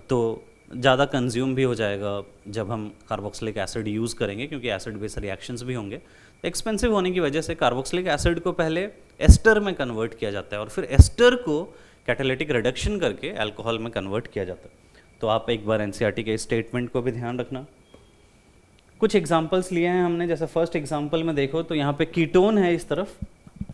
तो ज़्यादा कंज्यूम भी हो जाएगा जब हम कार्बोक्सिलिक एसिड यूज़ करेंगे, क्योंकि एसिड बेस रिएक्शंस भी होंगे। तो एक्सपेंसिव होने की वजह से कार्बोक्सिलिक एसिड को पहले एस्टर में कन्वर्ट किया जाता है और फिर एस्टर को कैटालिटिक रिडक्शन करके अल्कोहल में कन्वर्ट किया जाता है। तो आप एक बार NCERT के स्टेटमेंट को भी ध्यान रखना। कुछ एग्जांपल्स लिए हैं हमने, जैसे फर्स्ट एग्जांपल में देखो तो यहाँ पे कीटोन है इस तरफ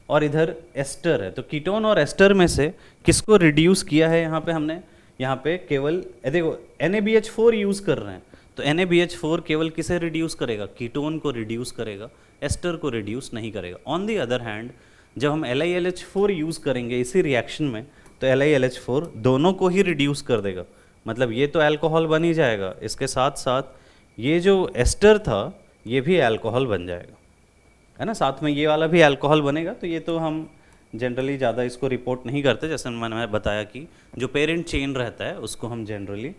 और इधर एस्टर है। तो कीटोन और एस्टर में से किसको रिड्यूस किया है यहाँ पे हमने? यहाँ पे केवल देखो NaBH4 यूज़ कर रहे हैं, तो NaBH4 केवल किसे रिड्यूस करेगा? कीटोन को रिड्यूस करेगा, एस्टर को रिड्यूस नहीं करेगा। ऑन दी अदर हैंड जब हम LiLH4 यूज़ करेंगे इसी रिएक्शन में तो LiLH4 दोनों को ही रिड्यूस कर देगा। मतलब ये तो अल्कोहल बन ही जाएगा, इसके साथ साथ ये जो एस्टर था ये भी अल्कोहल बन जाएगा, है ना। साथ में ये वाला भी अल्कोहल बनेगा। तो ये तो हम जनरली ज़्यादा इसको रिपोर्ट नहीं करते, जैसे मैंने बताया कि जो पेरेंट चेन रहता है उसको हम जनरली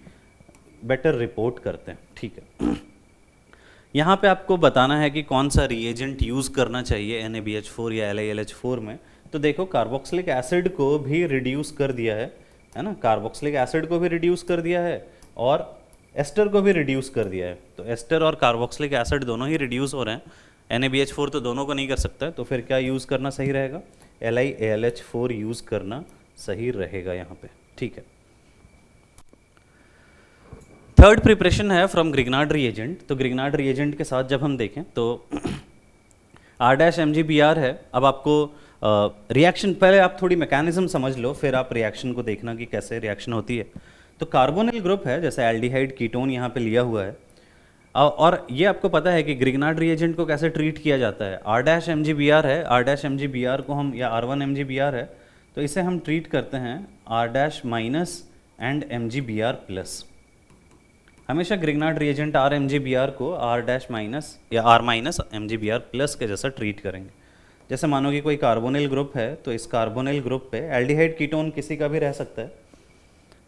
बेटर रिपोर्ट करते हैं, ठीक है। यहाँ पे आपको बताना है कि कौन सा रिएजेंट यूज़ करना चाहिए NaBH4 या LiLH4 में। तो देखो कार्बोक्सिलिक एसिड को भी रिड्यूस कर दिया है ना, कार्बोक्सिलिक एसिड को भी रिड्यूस कर दिया है और एस्टर को भी रिड्यूस कर दिया है। तो एस्टर और कार्बोक्सिलिक एसिड दोनों ही रिड्यूस हो रहे हैं, NaBH4 तो दोनों को नहीं कर सकता है, तो फिर क्या यूज़ करना सही रहेगा? LiAlH4 यूज़ करना सही रहेगा यहाँ पे, ठीक है। थर्ड प्रिपरेशन है फ्रॉम ग्रिग्नार्ड रिएजेंट। तो ग्रिग्नार्ड रिएजेंट के साथ जब हम देखें तो R-MgBr है। अब आपको रिएक्शन, पहले आप थोड़ी मैकेनिज्म समझ लो, फिर आप रिएक्शन को देखना कि कैसे रिएक्शन होती है। तो कार्बोनिल ग्रुप है, जैसे एल्डिहाइड कीटोन यहाँ पे लिया हुआ है, और ये आपको पता है कि ग्रिग्नार्ड रिएजेंट को कैसे ट्रीट किया जाता है। R डैश MgBr है, R डैश MgBr को हम, या R1 MgBr है, तो इसे हम ट्रीट करते हैं R dash minus and MgBr plus. हमेशा ग्रिग्नार्ड रिएजेंट R MgBr को R डैश माइनस या R माइनस MgBr प्लस के जैसा ट्रीट करेंगे। जैसे मानो कि कोई कार्बोनिल ग्रुप है, तो इस कार्बोनिल ग्रुप पे एल्डिहाइड कीटोन किसी का भी रह सकता है,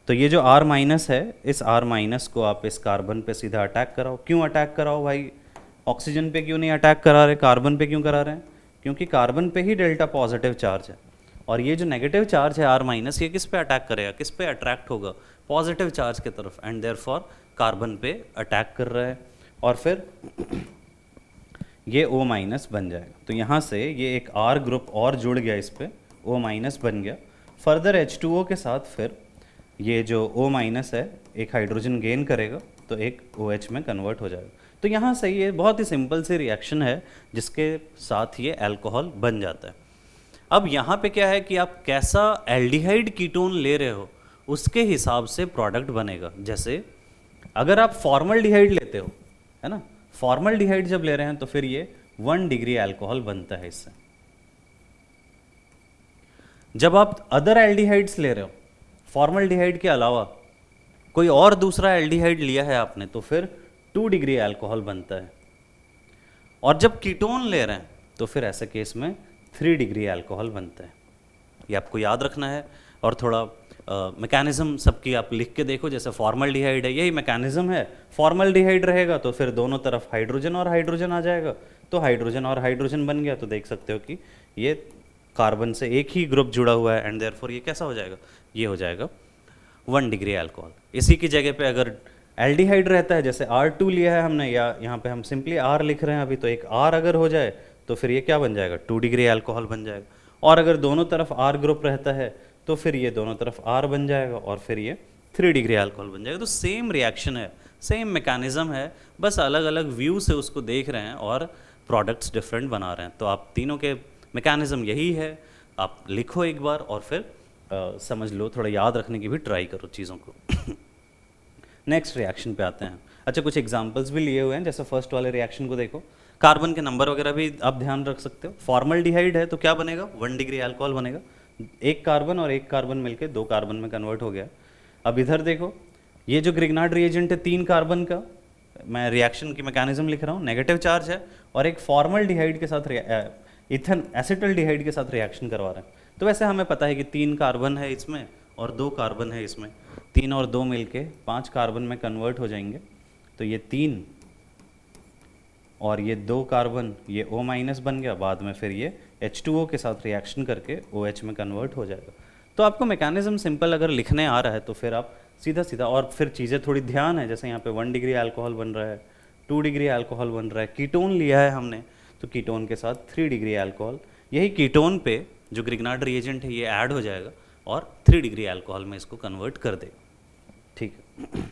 तो ये जो R माइनस है, इस R माइनस को आप इस कार्बन पे सीधा अटैक कराओ। क्यों अटैक कराओ भाई? ऑक्सीजन पे क्यों नहीं अटैक करा रहे, कार्बन पे क्यों करा रहे हैं? क्योंकि कार्बन पे ही डेल्टा पॉजिटिव चार्ज है, और ये जो नेगेटिव चार्ज है R माइनस, ये किस पे अटैक करेगा, किस पे अट्रैक्ट होगा? पॉजिटिव चार्ज की तरफ, एंड देयरफॉर कार्बन पे अटैक कर रहा है, और फिर ये O माइनस बन जाएगा। तो यहाँ से ये एक R ग्रुप और जुड़ गया, इस पे O माइनस बन गया। फर्दर H2O के साथ फिर ये जो O माइनस है एक हाइड्रोजन गेन करेगा, तो एक OH में कन्वर्ट हो जाएगा। तो यहाँ से ये बहुत ही सिंपल सी रिएक्शन है जिसके साथ ये अल्कोहल बन जाता है। अब यहाँ पे क्या है कि आप कैसा एल्डिहाइड कीटोन ले रहे हो उसके हिसाब से प्रोडक्ट बनेगा। जैसे अगर आप फॉर्मल्डिहाइड लेते हो, है ना, फॉर्मल्डिहाइड जब ले रहे हैं तो फिर ये 1 डिग्री अल्कोहल बनता है इससे। जब आप अदर एल्डिहाइड्स ले रहे हो, फॉर्मल्डिहाइड के अलावा कोई और दूसरा एल्डिहाइड लिया है आपने, तो फिर 2 डिग्री अल्कोहल बनता है। और जब कीटोन ले रहे हैं तो फिर ऐसे केस में 3 डिग्री अल्कोहल बनता है। ये आपको याद रखना है, और थोड़ा मैकेनिज्म सबकी आप लिख के देखो। जैसे फॉर्मल्डिहाइड है, यही मैकेनिज्म है। फॉर्मल्डिहाइड रहेगा तो फिर दोनों तरफ हाइड्रोजन और हाइड्रोजन आ जाएगा, तो हाइड्रोजन और हाइड्रोजन बन गया। तो देख सकते हो कि ये कार्बन से एक ही ग्रुप जुड़ा हुआ है, एंड देयरफॉर ये कैसा हो जाएगा, ये हो जाएगा 1 डिग्री अल्कोहल। इसी की जगह पे अगर एल्डिहाइड रहता है, जैसे R2 लिया है हमने, या यहाँ पे हम सिंपली R लिख रहे हैं अभी, तो एक R अगर हो जाए तो फिर ये क्या बन जाएगा, 2 डिग्री अल्कोहल बन जाएगा। और अगर दोनों तरफ R ग्रुप रहता है तो फिर ये दोनों तरफ R बन जाएगा, और फिर ये 3 डिग्री अल्कोहल बन जाएगा। तो सेम रिएक्शन है, सेम मैकेनिज्म है, बस अलग अलग व्यू से उसको देख रहे हैं और प्रोडक्ट्स डिफरेंट बना रहे हैं। तो आप तीनों के मैकेनिज्म यही है। आप लिखो एक बार और फिर समझ लो, थोड़ा याद रखने की भी ट्राई करो चीज़ों को। नेक्स्ट रिएक्शन पे आते हैं। अच्छा, कुछ एग्जांपल्स भी लिए हुए हैं। जैसे फर्स्ट वाले रिएक्शन को देखो, कार्बन के नंबर वगैरह भी आप ध्यान रख सकते हो। फॉर्मल्डिहाइड है तो क्या बनेगा, 1 डिग्री अल्कोहल बनेगा। एक कार्बन और एक कार्बन मिलके 2 कार्बन में कन्वर्ट हो गया। अब इधर देखो, ये जो ग्रिग्नार्ड रिएजेंट है 3 कार्बन का, मैं रिएक्शन की मैकेनिज्म लिख रहा हूँ, नेगेटिव चार्ज है, और एक फॉर्मल्डिहाइड के साथ इथन एसिटल्डिहाइड के साथ रिएक्शन करवा रहे हैं। तो वैसे हमें पता है कि 3 कार्बन है इसमें और 2 कार्बन है इसमें, 3 और 2 मिलके 5 कार्बन में कन्वर्ट हो जाएंगे। तो ये 3 और ये 2 कार्बन, ये O माइनस बन गया। बाद में फिर ये H2O के साथ रिएक्शन करके OH में कन्वर्ट हो जाएगा। तो आपको मैकेनिज्म सिंपल अगर लिखने आ रहा है तो फिर आप सीधा सीधा, और फिर चीज़ें थोड़ी ध्यान है, जैसे यहाँ पे 1 डिग्री अल्कोहल बन रहा है, 2 डिग्री अल्कोहल बन रहा है, कीटोन लिया है हमने तो कीटोन के साथ 3 डिग्री अल्कोहल, यही कीटोन पे जो ग्रिग्नार्ड रिएजेंट है ये ऐड हो जाएगा और 3 डिग्री अल्कोहल में इसको कन्वर्ट कर देगा। ठीक है।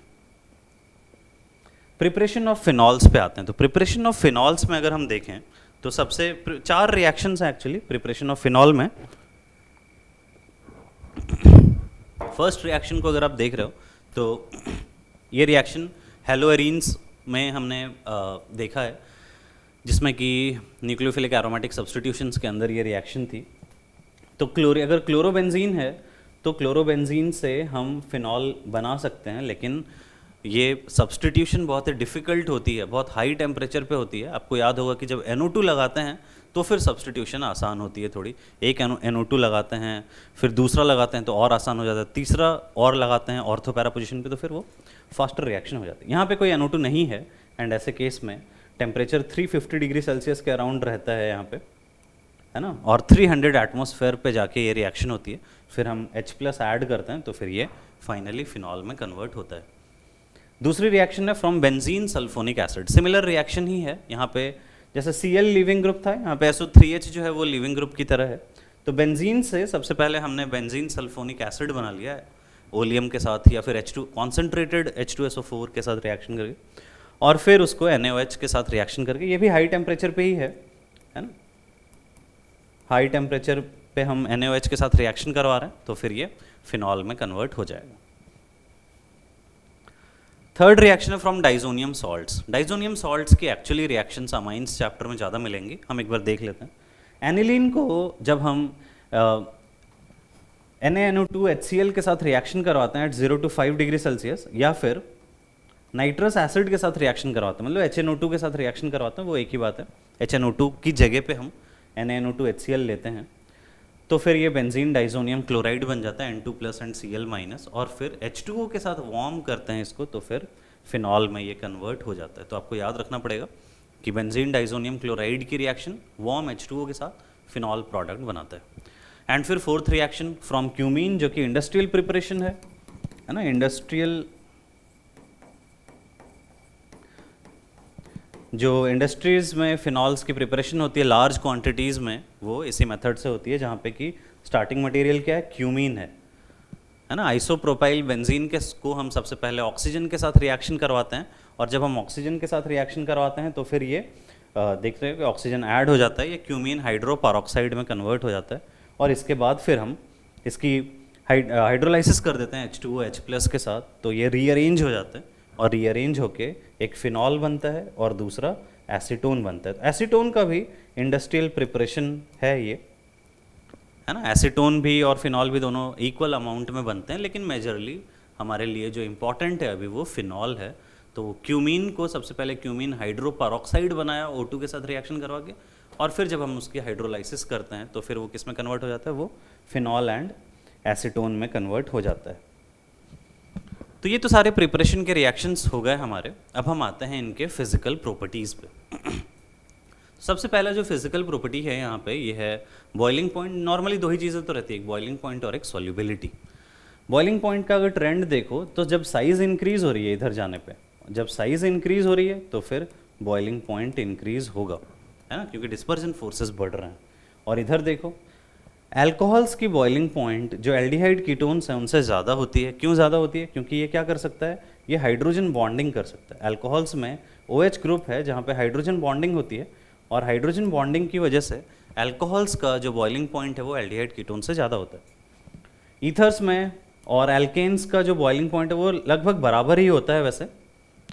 प्रिपरेशन ऑफ फिनॉल्स पे आते हैं। तो प्रिपरेशन ऑफ फिनॉल्स में अगर हम देखें तो सबसे 4 रिएक्शंस हैं एक्चुअली प्रिपरेशन ऑफ फिनॉल में। फर्स्ट रिएक्शन को अगर आप देख रहे हो तो ये रिएक्शन हेलोएरीन्स में हमने देखा है, जिसमें कि न्यूक्लियोफिलिक एरोमेटिक सब्स्टिट्यूशंस के अंदर ये रिएक्शन थी। तो अगर क्लोरोबेंजीन है तो क्लोरोबेंजीन से हम फिनॉल बना सकते हैं, लेकिन ये सब्स्टिट्यूशन बहुत ही डिफ़िकल्ट होती है, बहुत हाई टेम्परेचर पे होती है। आपको याद होगा कि जब NO2 लगाते हैं तो फिर सब्स्टिट्यूशन आसान होती है थोड़ी। एक NO2 लगाते हैं, फिर दूसरा लगाते हैं तो और आसान हो जाता है, तीसरा और लगाते हैं ऑर्थो पैरा पोजिशन पे तो फिर वो फास्टर रिएक्शन हो जाती है। यहाँ पे कोई NO2 नहीं है, एंड ऐसे केस में टेम्परेचर 350 डिग्री सेल्सियस के अराउंड रहता है यहाँ पे, है ना, और 300 एटमॉस्फेयर पे जाके ये रिएक्शन होती है। फिर हम H+ ऐड करते हैं तो फिर ये फाइनली फिनॉल में कन्वर्ट होता है। दूसरी रिएक्शन है from benzene sulphonic acid. Similar reaction ही है यहाँ पे, जैसे Cl लिविंग ग्रुप था, यहाँ पे SO3H जो है वो लिविंग ग्रुप की तरह है। तो बेंजीन से सबसे पहले हमने बेंजीन सल्फोनिक एसिड बना लिया है ओलियम के साथ, या फिर H2 कॉन्सेंट्रेटेड H2SO4 के साथ रिएक्शन करके, और फिर उसको NaOH के साथ रिएक्शन करके, ये भी हाई टेम्परेचर पे ही है ना, हाई टेम्परेचर पे हम NaOH के साथ रिएक्शन करवा रहे हैं तो फिर ये फिनॉल में कन्वर्ट हो जाएगा। थर्ड रिएक्शन है from diazonium salts. Diazonium salts की एक्चुअली रिएक्शंस अमाइंस चैप्टर में ज़्यादा मिलेंगी, हम एक बार देख लेते हैं। एनिलीन को जब हम NaNO2HCl के साथ रिएक्शन करवाते हैं एट 0 to 5 डिग्री सेल्सियस, या फिर नाइट्रस एसिड के साथ रिएक्शन करवाते हैं, मतलब HNO2 के साथ रिएक्शन करवाते हैं, वो एक ही बात है। HNO2 की जगह पे हम NaNO2HCl लेते हैं, तो फिर ये बेंजीन डाइजोनियम क्लोराइड बन जाता है N2+ एंड Cl-, और फिर H2O के साथ वार्म करते हैं इसको, तो फिर फिनॉल में ये कन्वर्ट हो जाता है। तो आपको याद रखना पड़ेगा कि बेंजीन डाइजोनियम क्लोराइड की रिएक्शन वार्म H2O के साथ फिनॉल प्रोडक्ट बनाता है। एंड फिर फोर्थ रिएक्शन फ्रॉम क्यूमीन, जो कि इंडस्ट्रियल प्रिपरेशन है ना, इंडस्ट्रियल, जो इंडस्ट्रीज़ में फिनॉल्स की प्रिपरेशन होती है लार्ज क्वांटिटीज़ में, वो इसी मेथड से होती है, जहाँ पे कि स्टार्टिंग मटेरियल क्या है, क्यूमीन है ना। आइसोप्रोपाइल बेंजीन के को हम सबसे पहले ऑक्सीजन के साथ रिएक्शन करवाते हैं, और जब हम ऑक्सीजन के साथ रिएक्शन करवाते हैं तो फिर ये देख रहे हो कि ऑक्सीजन ऐड हो जाता है, ये क्यूमीन हाइड्रोपेरोक्साइड में कन्वर्ट हो जाता है, और इसके बाद फिर हम इसकी हाइड्रोलाइसिस कर देते हैं H2OH+ के साथ, तो ये रीअरेंज हो जाता है, और रीअरेंज होके एक फिनॉल बनता है और दूसरा एसीटोन बनता है। तो एसीटोन का भी इंडस्ट्रियल प्रिपरेशन है ये, है ना। एसीटोन भी और फिनॉल भी दोनों इक्वल अमाउंट में बनते हैं, लेकिन मेजरली हमारे लिए जो इम्पॉर्टेंट है अभी वो फिनॉल है। तो क्यूमीन को सबसे पहले क्यूमीन हाइड्रोपेरोक्साइड बनाया O2 के साथ रिएक्शन करवा के, और फिर जब हम उसकी हाइड्रोलाइसिस करते हैं तो फिर वो किस में कन्वर्ट हो जाता है, वो फिनॉल एंड एसीटोन में कन्वर्ट हो जाता है। तो ये तो सारे प्रिपरेशन के रिएक्शंस हो गए हमारे। अब हम आते हैं इनके फिजिकल प्रॉपर्टीज़ पे। सबसे पहला जो फिजिकल प्रॉपर्टी है यहाँ पे, ये है बॉइलिंग पॉइंट। नॉर्मली दो ही चीज़ें तो रहती है, एक बॉइलिंग पॉइंट और एक सॉल्युबिलिटी। बॉइलिंग पॉइंट का अगर ट्रेंड देखो तो जब साइज़ इंक्रीज़ हो रही है इधर जाने पे, जब साइज़ इंक्रीज़ हो रही है तो फिर बॉइलिंग पॉइंट इंक्रीज़ होगा, है ना, क्योंकि डिस्पर्जन फोर्सेस बढ़ रहे हैं। और इधर देखो अल्कोहल्स की बॉइलिंग पॉइंट जो एल्डिहाइड कीटोन्स हैं उनसे ज़्यादा होती है। क्यों ज़्यादा होती है? क्योंकि ये क्या कर सकता है, ये हाइड्रोजन बॉन्डिंग कर सकता है। अल्कोहल्स में OH ग्रुप है जहाँ पे हाइड्रोजन बॉन्डिंग होती है, और हाइड्रोजन बॉन्डिंग की वजह से अल्कोहल्स का जो बॉइलिंग पॉइंट है वो एल्डिहाइड कीटोन से ज़्यादा होता है। ईथर्स में और एल्केन्स का जो बॉइलिंग पॉइंट है वो लगभग बराबर ही होता है वैसे,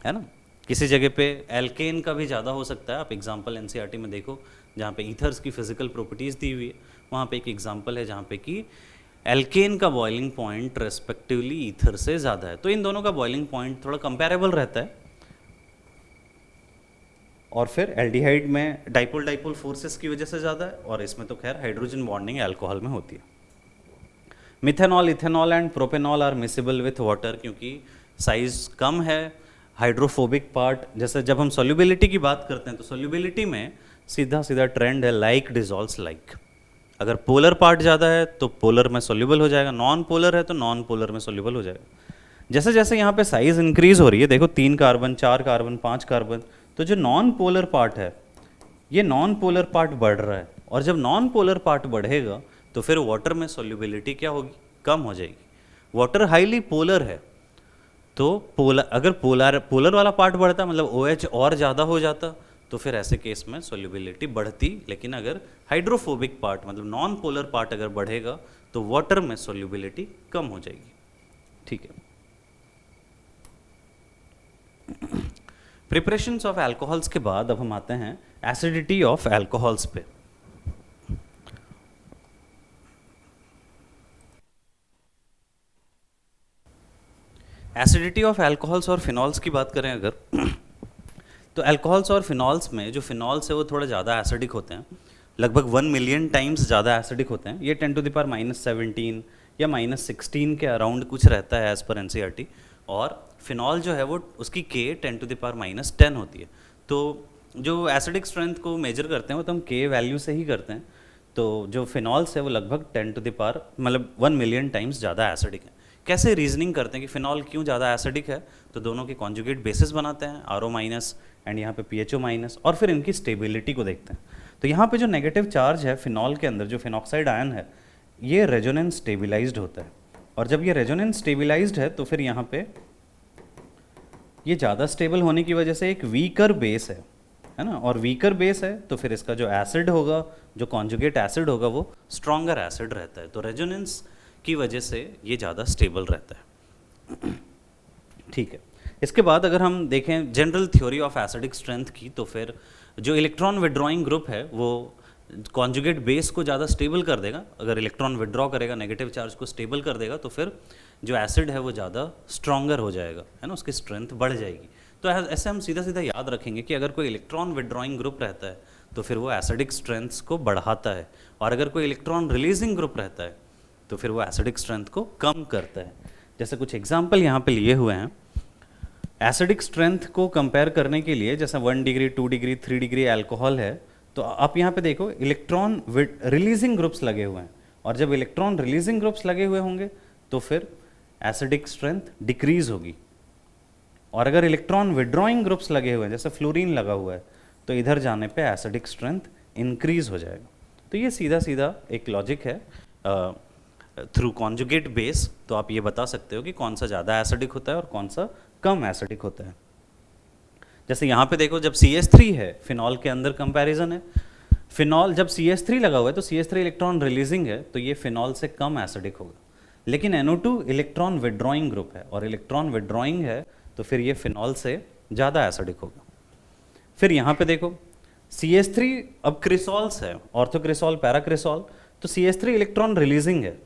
है ना। किसी जगह पे एल्केन का भी ज़्यादा हो सकता है। आप एग्जांपल NCERT में देखो जहाँ पे ईथर्स की फिजिकल प्रॉपर्टीज़ दी हुई है, वहाँ पे एक एग्जांपल है जहाँ पे कि एल्केन का बॉइलिंग पॉइंट रेस्पेक्टिवली ईथर से ज़्यादा है। तो इन दोनों का बॉइलिंग पॉइंट थोड़ा कंपेरेबल रहता है। और फिर एल्डिहाइड में डाइपोल डाइपोल फोर्सेस की वजह से ज़्यादा है, और इसमें तो खैर हाइड्रोजन बॉन्डिंग अल्कोहल में होती है। Methanol, ethanol and propanol are miscible with water, क्योंकि साइज़ कम है। हाइड्रोफोबिक पार्ट, जैसे जब हम सॉल्युबिलिटी की बात करते हैं तो सॉल्युबिलिटी में सीधा सीधा ट्रेंड है लाइक डिजॉल्व्स लाइक। अगर पोलर पार्ट ज़्यादा है तो पोलर में सॉल्युबल हो जाएगा, नॉन पोलर है तो नॉन पोलर में सॉल्युबल हो जाएगा। जैसे जैसे यहाँ पे साइज़ इंक्रीज हो रही है, देखो 3 कार्बन, 4 कार्बन, 5 कार्बन, तो जो नॉन पोलर पार्ट है ये नॉन पोलर पार्ट बढ़ रहा है, और जब नॉन पोलर पार्ट बढ़ेगा तो फिर वाटर में सॉल्युबिलिटी क्या होगी, कम हो जाएगी। वाटर हाईली पोलर है, तो अगर पोलर वाला पार्ट बढ़ता मतलब OH और ज़्यादा हो जाता, तो फिर ऐसे केस में सॉल्युबिलिटी बढ़ती। लेकिन अगर हाइड्रोफोबिक पार्ट मतलब नॉन पोलर पार्ट अगर बढ़ेगा तो वाटर में सॉल्युबिलिटी कम हो जाएगी। ठीक है। प्रिपरेशंस ऑफ अल्कोहल्स के बाद अब हम आते हैं एसिडिटी ऑफ अल्कोहल्स पे। एसिडिटी ऑफ अल्कोहल्स और फिनॉल्स की बात करें अगर तो अल्कोहल्स और फिनॉल्स में जो फिनॉल्स है वो थोड़ा ज़्यादा एसिडिक होते हैं, लगभग 1 मिलियन टाइम्स ज़्यादा एसिडिक होते हैं। ये 10⁻⁻17 या -16 के अराउंड कुछ रहता है एज़ पर NCERT। और फिनॉल जो है वो उसकी K 10⁻10 होती है। तो जो एसिडिक स्ट्रेंथ को मेजर करते हैं वो तो हम K वैल्यू से ही करते हैं। तो जो फिनॉल्स है वो लगभग 1 मिलियन टाइम्स ज़्यादा एसिडिक है। कैसे रीजनिंग करते हैं कि फिनॉल क्यों ज़्यादा एसिडिक है, तो दोनों के कॉन्जुगेट बेसिस बनाते हैं RO- एंड यहाँ पे PHO-, और फिर इनकी स्टेबिलिटी को देखते हैं। तो यहाँ पे जो नेगेटिव चार्ज है फिनॉल के अंदर, जो फिनॉक्साइड आयन है, ये रेजोनेंस स्टेबिलाइज्ड होता है। और जब ये रेजोनेंस स्टेबिलाइज्ड है तो फिर यहाँ पे ये ज़्यादा स्टेबल होने की वजह से एक वीकर बेस है ना, और वीकर बेस है तो फिर इसका जो एसिड होगा, जो कॉन्जुगेट एसिड होगा, वो स्ट्रॉन्गर एसिड रहता है। तो रेजोनेंस की वजह से ये ज़्यादा स्टेबल रहता है। ठीक है। इसके बाद अगर हम देखें general theory of acidic strength की, तो फिर जो इलेक्ट्रॉन विड्रॉइंग ग्रुप है वो कॉन्जुगेट बेस को ज़्यादा स्टेबल कर देगा। अगर इलेक्ट्रॉन विड्रॉ करेगा, नेगेटिव चार्ज को स्टेबल कर देगा, तो फिर जो एसिड है वो ज़्यादा स्ट्रॉन्गर हो जाएगा, है ना, उसकी स्ट्रेंथ बढ़ जाएगी। तो ऐसे हम सीधा सीधा याद रखेंगे कि अगर कोई इलेक्ट्रॉन विड्रॉइंग ग्रुप रहता है तो फिर वो एसिडिक स्ट्रेंथ्स को बढ़ाता है, और अगर कोई इलेक्ट्रॉन रिलीजिंग ग्रुप रहता है तो फिर वो एसिडिक स्ट्रेंथ को कम करता है। जैसे कुछ एग्जाम्पल यहाँ पे लिए हुए हैं एसिडिक स्ट्रेंथ को कंपेयर करने के लिए। जैसे 1 डिग्री, 2 डिग्री, 3 डिग्री अल्कोहल है, तो आप यहाँ पे देखो इलेक्ट्रॉन रिलीजिंग ग्रुप्स लगे हुए हैं, और जब इलेक्ट्रॉन रिलीजिंग ग्रुप्स लगे हुए होंगे तो फिर एसिडिक स्ट्रेंथ डिक्रीज होगी। और अगर इलेक्ट्रॉन विड्रॉइंग ग्रुप्स लगे हुए हैं, जैसे फ्लोरीन लगा हुआ है, तो इधर जाने पे एसिडिक स्ट्रेंथ इंक्रीज हो जाएगा। तो ये सीधा सीधा एक लॉजिक है थ्रू कॉन्जुगेट बेस। तो आप ये बता सकते हो कि कौन सा ज़्यादा एसिडिक होता है और कौन सा कम एसिडिक होता है। जैसे यहाँ पे देखो, जब CH3 है, फिनॉल के अंदर कंपैरिजन है, फिनॉल जब CH3 लगा हुआ है तो CH3 इलेक्ट्रॉन रिलीजिंग है, तो ये फिनॉल से कम एसिडिक होगा। लेकिन NO2 इलेक्ट्रॉन विड्रॉइंग ग्रुप है, और इलेक्ट्रॉन विड्रॉइंग है तो फिर ये फिनॉल से ज़्यादा एसिडिक होगा। फिर यहाँ पे देखो CH3 अब क्रिसॉल्स है, ऑर्थोक्रिसॉल, पैराक्रिसॉल, तो CH3 इलेक्ट्रॉन रिलीजिंग है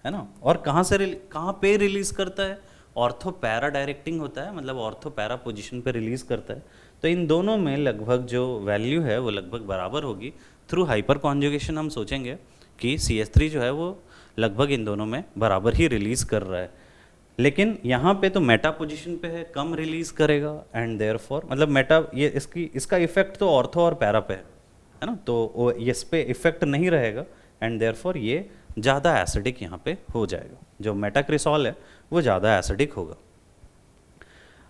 ना, और कहाँ पे रिलीज करता है, ऑर्थो पैरा डायरेक्टिंग होता है, मतलब ऑर्थो पैरा पोजीशन पे रिलीज करता है। तो इन दोनों में लगभग जो वैल्यू है वो लगभग बराबर होगी। थ्रू हाइपर कॉन्जुगेशन हम सोचेंगे कि CH3 जो है वो लगभग इन दोनों में बराबर ही रिलीज कर रहा है। लेकिन यहाँ पे तो मेटा पोजीशन पे है, कम रिलीज करेगा, एंड देयरफॉर मतलब मेटा ये इसका इफेक्ट तो ऑर्थो और पैरा पे है ना, तो वो इस पे इफेक्ट नहीं रहेगा, एंड देयरफॉर ये ज़्यादा एसिडिक यहाँ पे हो जाएगा। जो मेटाक्रिसॉल है वो ज़्यादा एसिडिक होगा।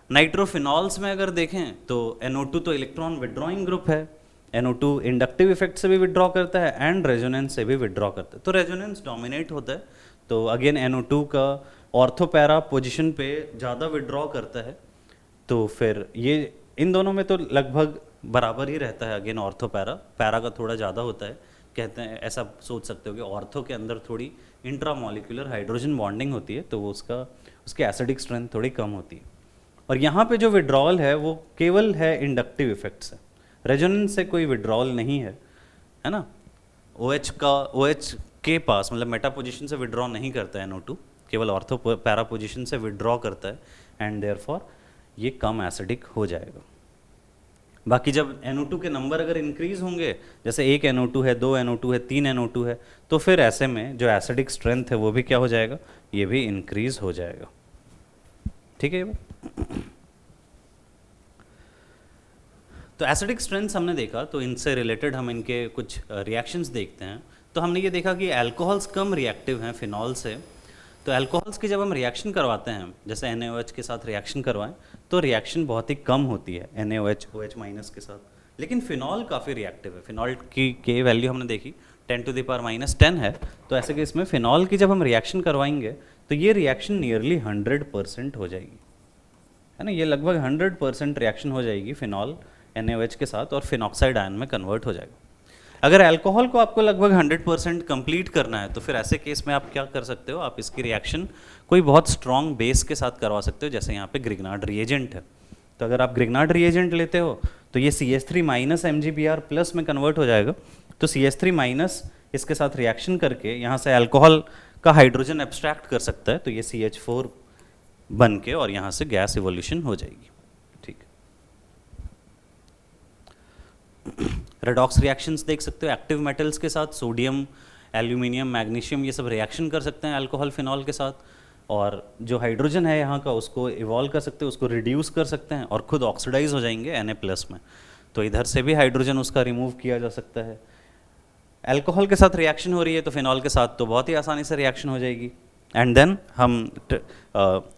नाइट्रोफिनॉल्स में अगर देखें तो NO2 तो इलेक्ट्रॉन विड्रॉइंग ग्रुप है, NO2 इंडक्टिव इफेक्ट से भी विड्रॉ करता है एंड रेजोनेंस से भी विड्रॉ करता है, तो रेजोनेंस डोमिनेट होता है। तो अगेन NO2 का ऑर्थोपैरा पोजीशन पे ज़्यादा विड्रॉ करता है, तो फिर ये इन दोनों में तो लगभग बराबर ही रहता है। अगेन ऑर्थोपैरा, पैरा का थोड़ा ज़्यादा होता है, कहते हैं, ऐसा सोच सकते हो कि ऑर्थो के अंदर थोड़ी इंट्रामोलिकुलर हाइड्रोजन बॉन्डिंग होती है, तो वो उसकी एसिडिक स्ट्रेंथ थोड़ी कम होती है। और यहाँ पे जो विड्रॉल है वो केवल है इंडक्टिव इफेक्ट से, रेजोनेंस से कोई विड्रॉल नहीं है ना। OH के पास मतलब मेटा पोजीशन से विड्रॉ नहीं करता है NO2, केवल ऑर्थो पैरा पोजीशन से विड्रॉ करता है, एंड देयरफॉर ये कम एसिडिक हो जाएगा। बाकी जब NO2 के नंबर अगर इंक्रीज होंगे, जैसे 1 NO2 है, 2 NO2 है, 3 NO2 है, तो फिर ऐसे में जो एसिडिक स्ट्रेंथ है वो भी क्या हो जाएगा, ये भी इंक्रीज हो जाएगा। ठीक है ये बात। तो एसिडिक स्ट्रेंथ हमने देखा, तो इनसे रिलेटेड हम इनके कुछ रिएक्शंस देखते हैं। तो हमने ये देखा कि अल्कोहल्स कम रिएक्टिव हैं फिनॉल से। तो अल्कोहल्स की जब हम रिएक्शन करवाते हैं, जैसे NaOH के साथ रिएक्शन करवाएं, तो रिएक्शन बहुत ही कम होती है NaOH OH माइनस के साथ। लेकिन फिनॉल काफ़ी रिएक्टिव है। फिनॉल की के वैल्यू हमने देखी 10⁻⁻10 है। तो ऐसे केस में फिनॉल की जब हम रिएक्शन करवाएंगे तो ये रिएक्शन नियरली 100% हो जाएगी, है ना। ये लगभग 100% रिएक्शन हो जाएगी फिनॉल NaOH के साथ, और फिनॉक्साइड आयन में कन्वर्ट हो जाएगा। अगर अल्कोहल को आपको लगभग 100% कंप्लीट करना है, तो फिर ऐसे केस में आप क्या कर सकते हो, आप इसकी रिएक्शन कोई बहुत स्ट्रॉन्ग बेस के साथ करवा सकते हो, जैसे यहाँ पे ग्रिग्नार्ड रिएजेंट है। तो अगर आप ग्रिग्नार्ड रिएजेंट लेते हो तो ये CH3 माइनस MgBr प्लस में कन्वर्ट हो जाएगा। तो CH3 माइनस इसके साथ रिएक्शन करके यहाँ से अल्कोहल का हाइड्रोजन एब्स्ट्रैक्ट कर सकता है, तो ये CH4 बन के और यहाँ से गैस इवोल्यूशन हो जाएगी। ठीक, रेडॉक्स रिएक्शंस देख सकते हो, एक्टिव मेटल्स के साथ सोडियम, एल्यूमिनियम, मैग्नीशियम, ये सब रिएक्शन कर सकते हैं अल्कोहल फिनॉल के साथ, और जो हाइड्रोजन है यहाँ का उसको इवॉल्व कर सकते हैं, उसको रिड्यूस कर सकते हैं और खुद ऑक्सीडाइज हो जाएंगे Na+ में। तो इधर से भी हाइड्रोजन उसका रिमूव किया जा सकता है। अल्कोहल के साथ रिएक्शन हो रही है तो फिनॉल के साथ तो बहुत ही आसानी से रिएक्शन हो जाएगी। एंड देन हम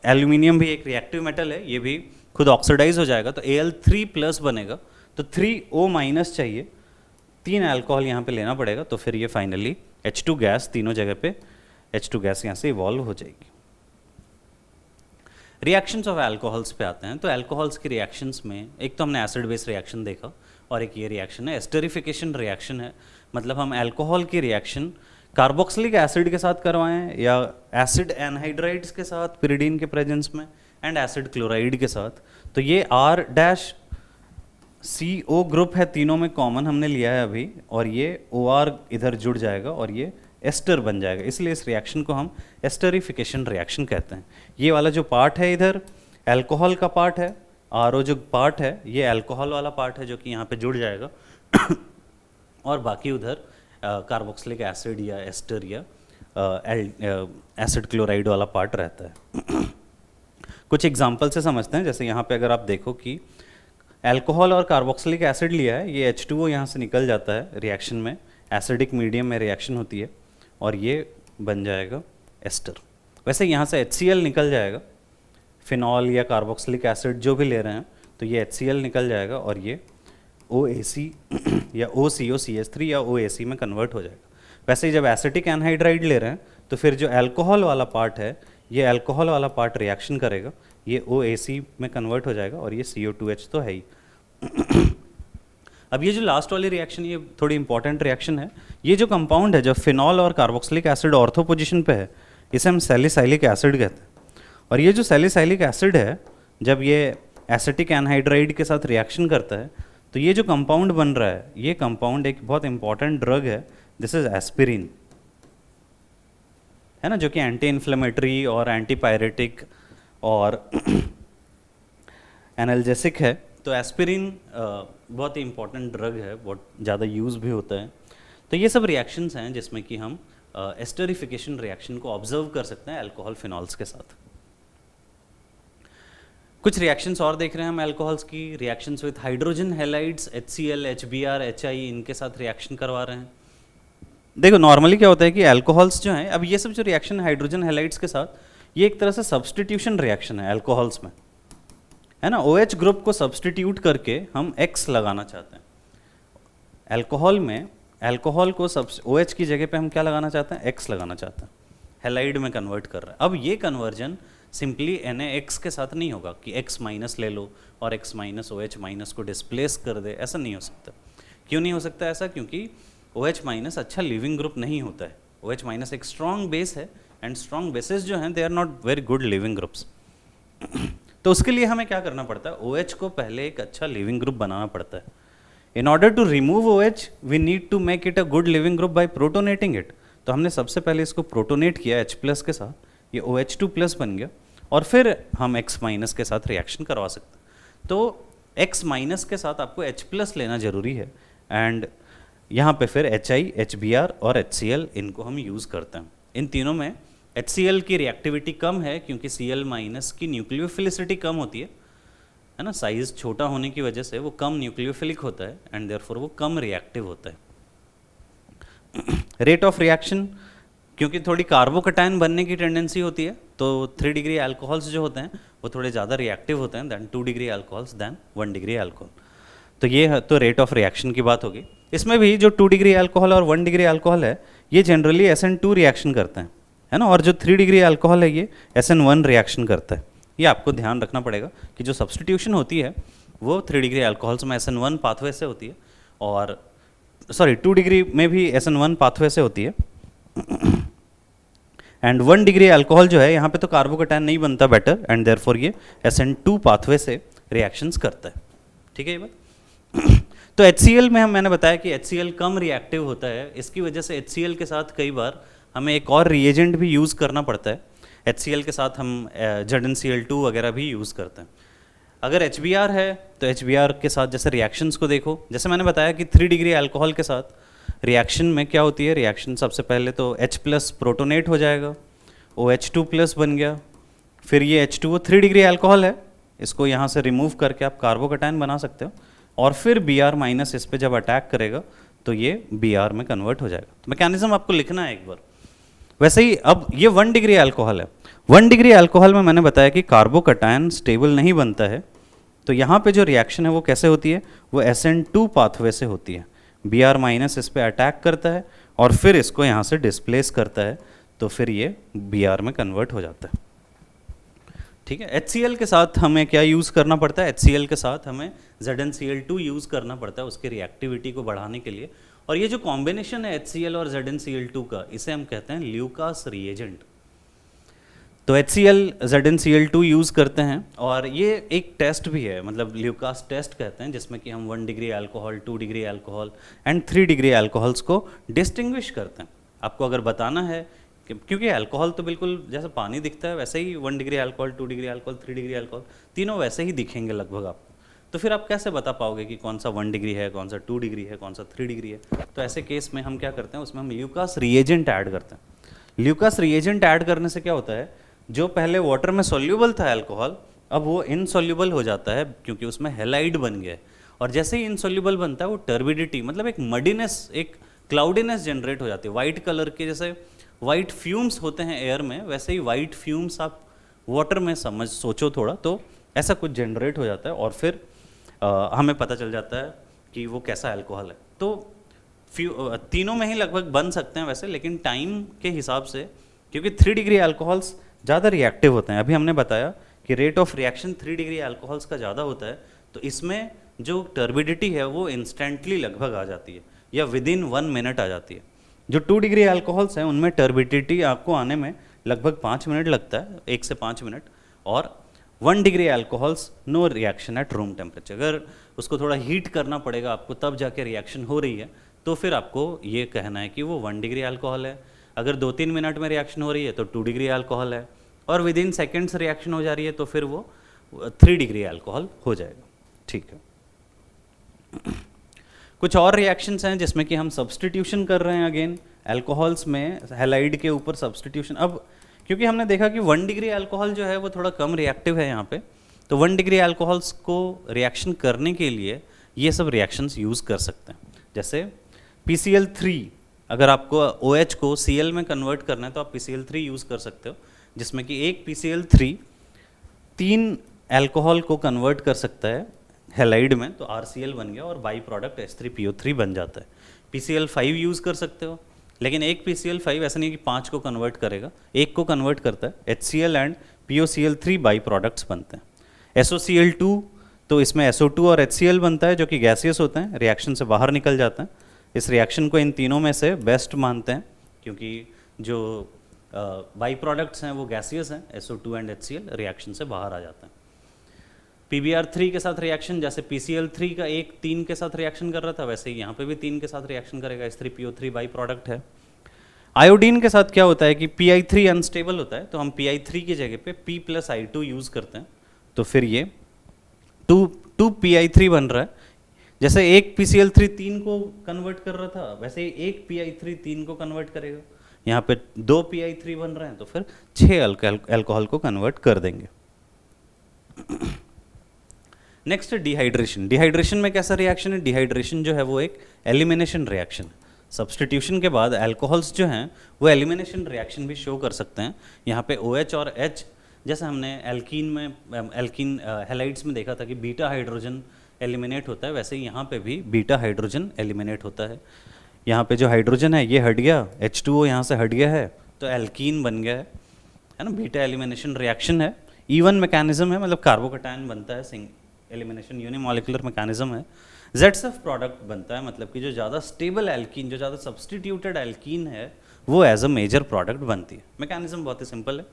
एल्यूमिनियम भी एक रिएक्टिव मेटल है, ये भी खुद ऑक्सीडाइज हो जाएगा, तो Al3+ बनेगा। तो 3O- चाहिए, 3 अल्कोहल यहाँ पे लेना पड़ेगा, तो फिर ये फाइनली H2 गैस, तीनों जगह पे H2 गैस यहाँ से इवॉल्व हो जाएगी। रिएक्शंस ऑफ अल्कोहल्स पे आते हैं। तो अल्कोहल्स की रिएक्शंस में एक तो हमने एसिड बेस रिएक्शन देखा, और एक ये रिएक्शन है एस्टरिफिकेशन रिएक्शन है। मतलब हम अल्कोहल की रिएक्शन कार्बोक्सिलिक एसिड के साथ करवाएं या एसिड एनहाइड्राइड्स के साथ पिरिडीन के प्रेजेंस में, एंड एसिड क्लोराइड के साथ। तो ये R-CO ग्रुप है, तीनों में कॉमन हमने लिया है अभी, और ये OR इधर जुड़ जाएगा और ये एस्टर बन जाएगा, इसलिए इस रिएक्शन को हम एस्टरिफिकेशन रिएक्शन कहते हैं। ये वाला जो पार्ट है इधर अल्कोहल का पार्ट है, RO जो पार्ट है ये अल्कोहल वाला पार्ट है जो कि यहाँ पे जुड़ जाएगा और बाकी उधर कार्बोक्सिलिक एसिड या एस्टर या एसिड क्लोराइड वाला पार्ट रहता है। कुछ एग्जांपल से समझते हैं, जैसे यहाँ पे अगर आप देखो कि अल्कोहल और कार्बोक्सिलिक एसिड लिया है, ये H2O यहाँ से निकल जाता है रिएक्शन में, एसिडिक मीडियम में रिएक्शन होती है और ये बन जाएगा एस्टर। वैसे यहाँ से HCl निकल जाएगा, फिनॉल या कार्बोक्सिलिक एसिड जो भी ले रहे हैं तो ये HCl निकल जाएगा और ये OAC या OCO-CH3 या OAC में कन्वर्ट हो जाएगा। वैसे ही जब एसिटिक एनहाइड्राइड ले रहे हैं तो फिर जो अल्कोहल वाला पार्ट है, ये अल्कोहल वाला पार्ट रिएक्शन करेगा, ये OAC में कन्वर्ट हो जाएगा और ये CO2H तो है ही। अब ये जो लास्ट वाली रिएक्शन, ये थोड़ी इंपॉर्टेंट रिएक्शन है। ये जो कंपाउंड है, जब फिनॉल और कार्बोक्सिलिक एसिड ऑर्थो पोजीशन पे है, इसे हम सैलिसाइलिक एसिड कहते हैं। और ये जो सैलिसाइलिक एसिड है, जब ये एसिटिक एनहाइड्राइड के साथ रिएक्शन करता है तो ये जो कंपाउंड बन रहा है, ये कंपाउंड एक बहुत इंपॉर्टेंट ड्रग है, दिस इज एस्पिरिन, है ना, जो कि एंटी इन्फ्लेमेटरी और एंटीपायरेटिक और एनाल्जेसिक है। तो एस्पिरिन बहुत ही इंपॉर्टेंट ड्रग है, बहुत ज़्यादा यूज़ भी होता है। तो ये सब रिएक्शंस हैं जिसमें कि हम एस्टरिफिकेशन रिएक्शन को ऑब्जर्व कर सकते हैं अल्कोहल फिनॉल्स के साथ। कुछ रिएक्शंस और देख रहे हैं हम अल्कोहल्स की, reactions with hydrogen halides, HCl, HBr, HI, इनके साथ रिएक्शन करवा रहे हैं। देखो नॉर्मली क्या होता है कि अल्कोहल्स जो हैं, अब ये सब जो रिएक्शन है हाइड्रोजन हैलाइड्स के साथ, ये एक तरह से सब्सटीट्यूशन रिएक्शन है अल्कोहल्स में, है ना। OH ग्रुप को सब्सटीट्यूट करके हम X लगाना चाहते हैं अल्कोहल में। अल्कोहल को OH की जगह पे हम क्या लगाना चाहते हैं, X लगाना चाहते हैं, हैलाइड में कन्वर्ट कर रहे हैं। अब ये कन्वर्जन सिंपली NaX के साथ नहीं होगा कि X माइनस ले लो और X माइनस OH माइनस को डिस्प्लेस कर दे, ऐसा नहीं हो सकता। क्यों नहीं हो सकता ऐसा? क्योंकि OH माइनस अच्छा लिविंग ग्रुप नहीं होता है। OH माइनस एक स्ट्रॉन्ग बेस है एंड स्ट्रॉन्ग बेसेस जो हैं they are not very good leaving groups. तो उसके लिए हमें क्या करना पड़ता है, OH को पहले एक अच्छा लिविंग ग्रुप बनाना पड़ता है। In order to remove OH we need to make it a good leaving group by protonating it. तो हमने सबसे पहले इसको प्रोटोनेट किया H+ के साथ, ये OH2+ बन गया और फिर हम X- के साथ रिएक्शन करवा सकते हैं। तो X- के साथ आपको H+ लेना जरूरी है एंड यहाँ पे फिर HI, HBr और HCl इनको हम यूज़ करते हैं। इन तीनों में HCl की रिएक्टिविटी कम है क्योंकि Cl- की न्यूक्लियोफिलिसिटी कम होती है ना, साइज़ छोटा होने की वजह से वो कम न्यूक्लियोफिलिक होता है एंड देयरफॉर वो कम रिएक्टिव होता है। रेट ऑफ रिएक्शन, क्योंकि थोड़ी कार्बोकटायन बनने की टेंडेंसी होती है तो 3 डिग्री अल्कोहल्स जो होते हैं वो थोड़े ज़्यादा रिएक्टिव होते हैं than 2 degree alcohols than 1 degree alcohol. तो ये तो रेट ऑफ रिएक्शन की बात होगी। इसमें भी जो 2 डिग्री अल्कोहल और 1 डिग्री अल्कोहल है ये जनरली SN2 रिएक्शन करते हैं, है ना, और जो 3 डिग्री अल्कोहल है ये SN1 रिएक्शन करता है। ये आपको ध्यान रखना पड़ेगा कि जो सब्सटीट्यूशन होती है वो 3 डिग्री अल्कोहल्स में SN1 पाथवे से होती है और 2 डिग्री में भी SN1 पाथवे से होती है एंड 1 डिग्री अल्कोहल जो है यहाँ पे तो कार्बोकटायन नहीं बनता बेटर एंड देयरफॉर ये SN2 पाथवे से रिएक्शंस करता है। ठीक है ये बात। तो HCl में मैंने बताया कि HCl कम रिएक्टिव होता है, इसकी वजह से HCl के साथ कई बार हमें एक और रिएजेंट भी यूज़ करना पड़ता है। HCl के साथ हम ZnCl2 वगैरह भी यूज़ करते हैं। अगर HBr है तो HBr के साथ जैसे रिएक्शंस को देखो, जैसे मैंने बताया कि 3 डिग्री अल्कोहल के साथ रिएक्शन में क्या होती है, रिएक्शन सबसे पहले तो H+ प्रोटोनेट हो जाएगा, OH2+ बन गया, फिर ये H2O 3 डिग्री अल्कोहल है, इसको यहाँ से रिमूव करके आप कार्बोकटायन बना सकते हो और फिर Br- इस पे जब अटैक करेगा तो ये Br में कन्वर्ट हो जाएगा। तो मैकेनिज्म आपको लिखना है एक बार। वैसे ही अब ये 1 डिग्री अल्कोहल है, 1 डिग्री अल्कोहल में मैंने बताया कि कार्बोकटायन स्टेबल नहीं बनता है, तो यहाँ पे जो रिएक्शन है वो कैसे होती है, वो SN2 पाथवे से होती है। Br- इस पे अटैक करता है और फिर इसको यहाँ से डिस्प्लेस करता है तो फिर ये Br में कन्वर्ट हो जाता है। ठीक है। HCl के साथ हमें क्या यूज़ करना पड़ता है, HCl के साथ हमें ZnCl2 यूज़ करना पड़ता है उसकी रिएक्टिविटी को बढ़ाने के लिए। और ये जो कॉम्बिनेशन है HCl और ZnCl2 का, इसे हम कहते हैं ल्यूकास रिएजेंट। तो HCl ZnCl2 यूज़ करते हैं, और ये एक टेस्ट भी है, मतलब ल्यूकास टेस्ट कहते हैं, जिसमें कि हम 1 degree alcohol, 2 degree alcohol and 3 degree alcohols को डिस्टिंग्विश करते हैं। आपको अगर बताना है क्योंकि अल्कोहल तो बिल्कुल जैसे पानी दिखता है वैसे ही 1 degree alcohol, 2 degree alcohol, 3 degree alcohol तीनों वैसे ही दिखेंगे लगभग आपको। तो फिर आप कैसे बता पाओगे कि कौन सा 1 डिग्री है, कौन सा 2 डिग्री है, कौन सा 3 डिग्री है? तो ऐसे केस में हम क्या करते हैं, उसमें हम ल्यूकास रिएजेंट ऐड करते हैं। ल्यूकास रिएजेंट ऐड करने से क्या होता है, जो पहले वाटर में सोल्यूबल था अल्कोहल, अब वो इनसोल्यूबल हो जाता है क्योंकि उसमें हेलाइड बन गया है। और जैसे ही इनसोल्यूबल बनता है वो टर्बिडिटी, मतलब एक मडीनेस, एक क्लाउडीनेस जनरेट हो जाती है। वाइट कलर के जैसे वाइट फ्यूम्स होते हैं एयर में, वैसे ही वाइट फ्यूम्स आप वाटर में सोचो थोड़ा, तो ऐसा कुछ जनरेट हो जाता है, और फिर हमें पता चल जाता है कि वो कैसा अल्कोहल है। तो तीनों में ही लगभग बन सकते हैं वैसे, लेकिन टाइम के हिसाब से, क्योंकि 3 डिग्री अल्कोहल्स ज़्यादा रिएक्टिव होते हैं। अभी हमने बताया कि rate of reaction 3 degree alcohols का ज़्यादा होता है, तो इसमें जो टर्बिडिटी है वो इंस्टेंटली लगभग आ जाती है, या विद इन 1 मिनट आ जाती है। जो 2 डिग्री अल्कोहल्स हैं उनमें टर्बिडिटी आपको आने में लगभग 5 मिनट लगता है, 1 से 5 मिनट। और 1 degree alcohols no reaction at room temperature. अगर उसको थोड़ा हीट करना पड़ेगा आपको तब जाके रिएक्शन हो रही है, तो फिर आपको ये कहना है कि वो 1 डिग्री अल्कोहल है। अगर 2-3 मिनट में रिएक्शन हो रही है तो 2 डिग्री अल्कोहल है, और विद इन सेकेंड्स रिएक्शन हो जा रही है तो फिर वो 3 डिग्री अल्कोहल हो जाएगा। ठीक है। कुछ और रिएक्शंस हैं जिसमें कि हम सब्सटीट्यूशन कर रहे हैं अगेन अल्कोहल्स में, हैलाइड के ऊपर सब्सटीट्यूशन। अब क्योंकि हमने देखा कि 1 डिग्री अल्कोहल जो है वो थोड़ा कम रिएक्टिव है यहाँ पे, तो 1 डिग्री अल्कोहल्स को रिएक्शन करने के लिए ये सब रिएक्शंस यूज़ कर सकते हैं। जैसे PCl3, अगर आपको OH को Cl में कन्वर्ट करना है तो आप PCl3 यूज़ कर सकते हो, जिसमें कि एक PCl3 3 अल्कोहल को कन्वर्ट कर सकता है हैलाइड में, तो RCl बन गया और बाई प्रोडक्ट H3PO3 बन जाता है। PCl5 यूज़ कर सकते हो, लेकिन एक PCl5 ऐसा नहीं कि 5 को कन्वर्ट करेगा, एक को कन्वर्ट करता है। HCl and POCl3 by products बनते हैं। SOCl2, तो इसमें SO2 और HCl बनता है जो कि गैसियस होते हैं, रिएक्शन से बाहर निकल जाते हैं। इस रिएक्शन को इन तीनों में से बेस्ट मानते हैं, क्योंकि जो बाई प्रोडक्ट्स हैं वो गैसियस हैं, SO2 एंड HCl रिएक्शन से बाहर आ जाते हैं। PBr3 के साथ रिएक्शन, जैसे PCl3 का एक 3 के साथ रिएक्शन कर रहा था, वैसे ही यहाँ पे भी 3 के साथ रिएक्शन करेगा। H3PO3 बाई प्रोडक्ट है। आयोडीन के साथ क्या होता है कि Pi3 अनस्टेबल होता है, तो हम Pi3 की जगह पे P+I2 यूज़ करते हैं, तो फिर ये 2Pi3 बन रहा है। जैसे एक PCl3 3 को कन्वर्ट कर रहा था, वैसे ही एक Pi3 3 को कन्वर्ट करेगा। यहाँ पे 2 Pi3 बन रहे हैं, तो फिर 6 अल्कोहल को कन्वर्ट कर देंगे। नेक्स्ट है डिहाइड्रेशन। डिहाइड्रेशन में कैसा रिएक्शन है? डिहाइड्रेशन जो है वो एक एलिमिनेशन रिएक्शन है। सब्सटीट्यूशन के बाद अल्कोहल्स जो हैं वो एलिमिनेशन रिएक्शन भी शो कर सकते हैं। यहाँ पे OH और H, जैसे हमने एल्कीन हैलाइड्स में देखा था कि बीटा हाइड्रोजन एलिमिनेट होता है, वैसे ही यहाँ पे भी बीटा हाइड्रोजन एलिमिनेट होता है। यहाँ पे जो हाइड्रोजन है ये हट गया, H2O यहाँ से हट गया है, तो एल्कीन बन गया है ना। बीटा एलिमिनेशन रिएक्शन है, इवन मैकेनिज्म है, मतलब कार्बोकैटायन बनता है, एलिमिनेशन यूनिमॉलिकुलर मैकेनिज्म है। ZF प्रोडक्ट बनता है, मतलब कि जो ज़्यादा स्टेबल एल्कीन, जो ज़्यादा सब्सटीट्यूटेड एल्कीन है, वो एज अ मेजर प्रोडक्ट बनती है। मैकेनिज्म बहुत ही सिंपल है।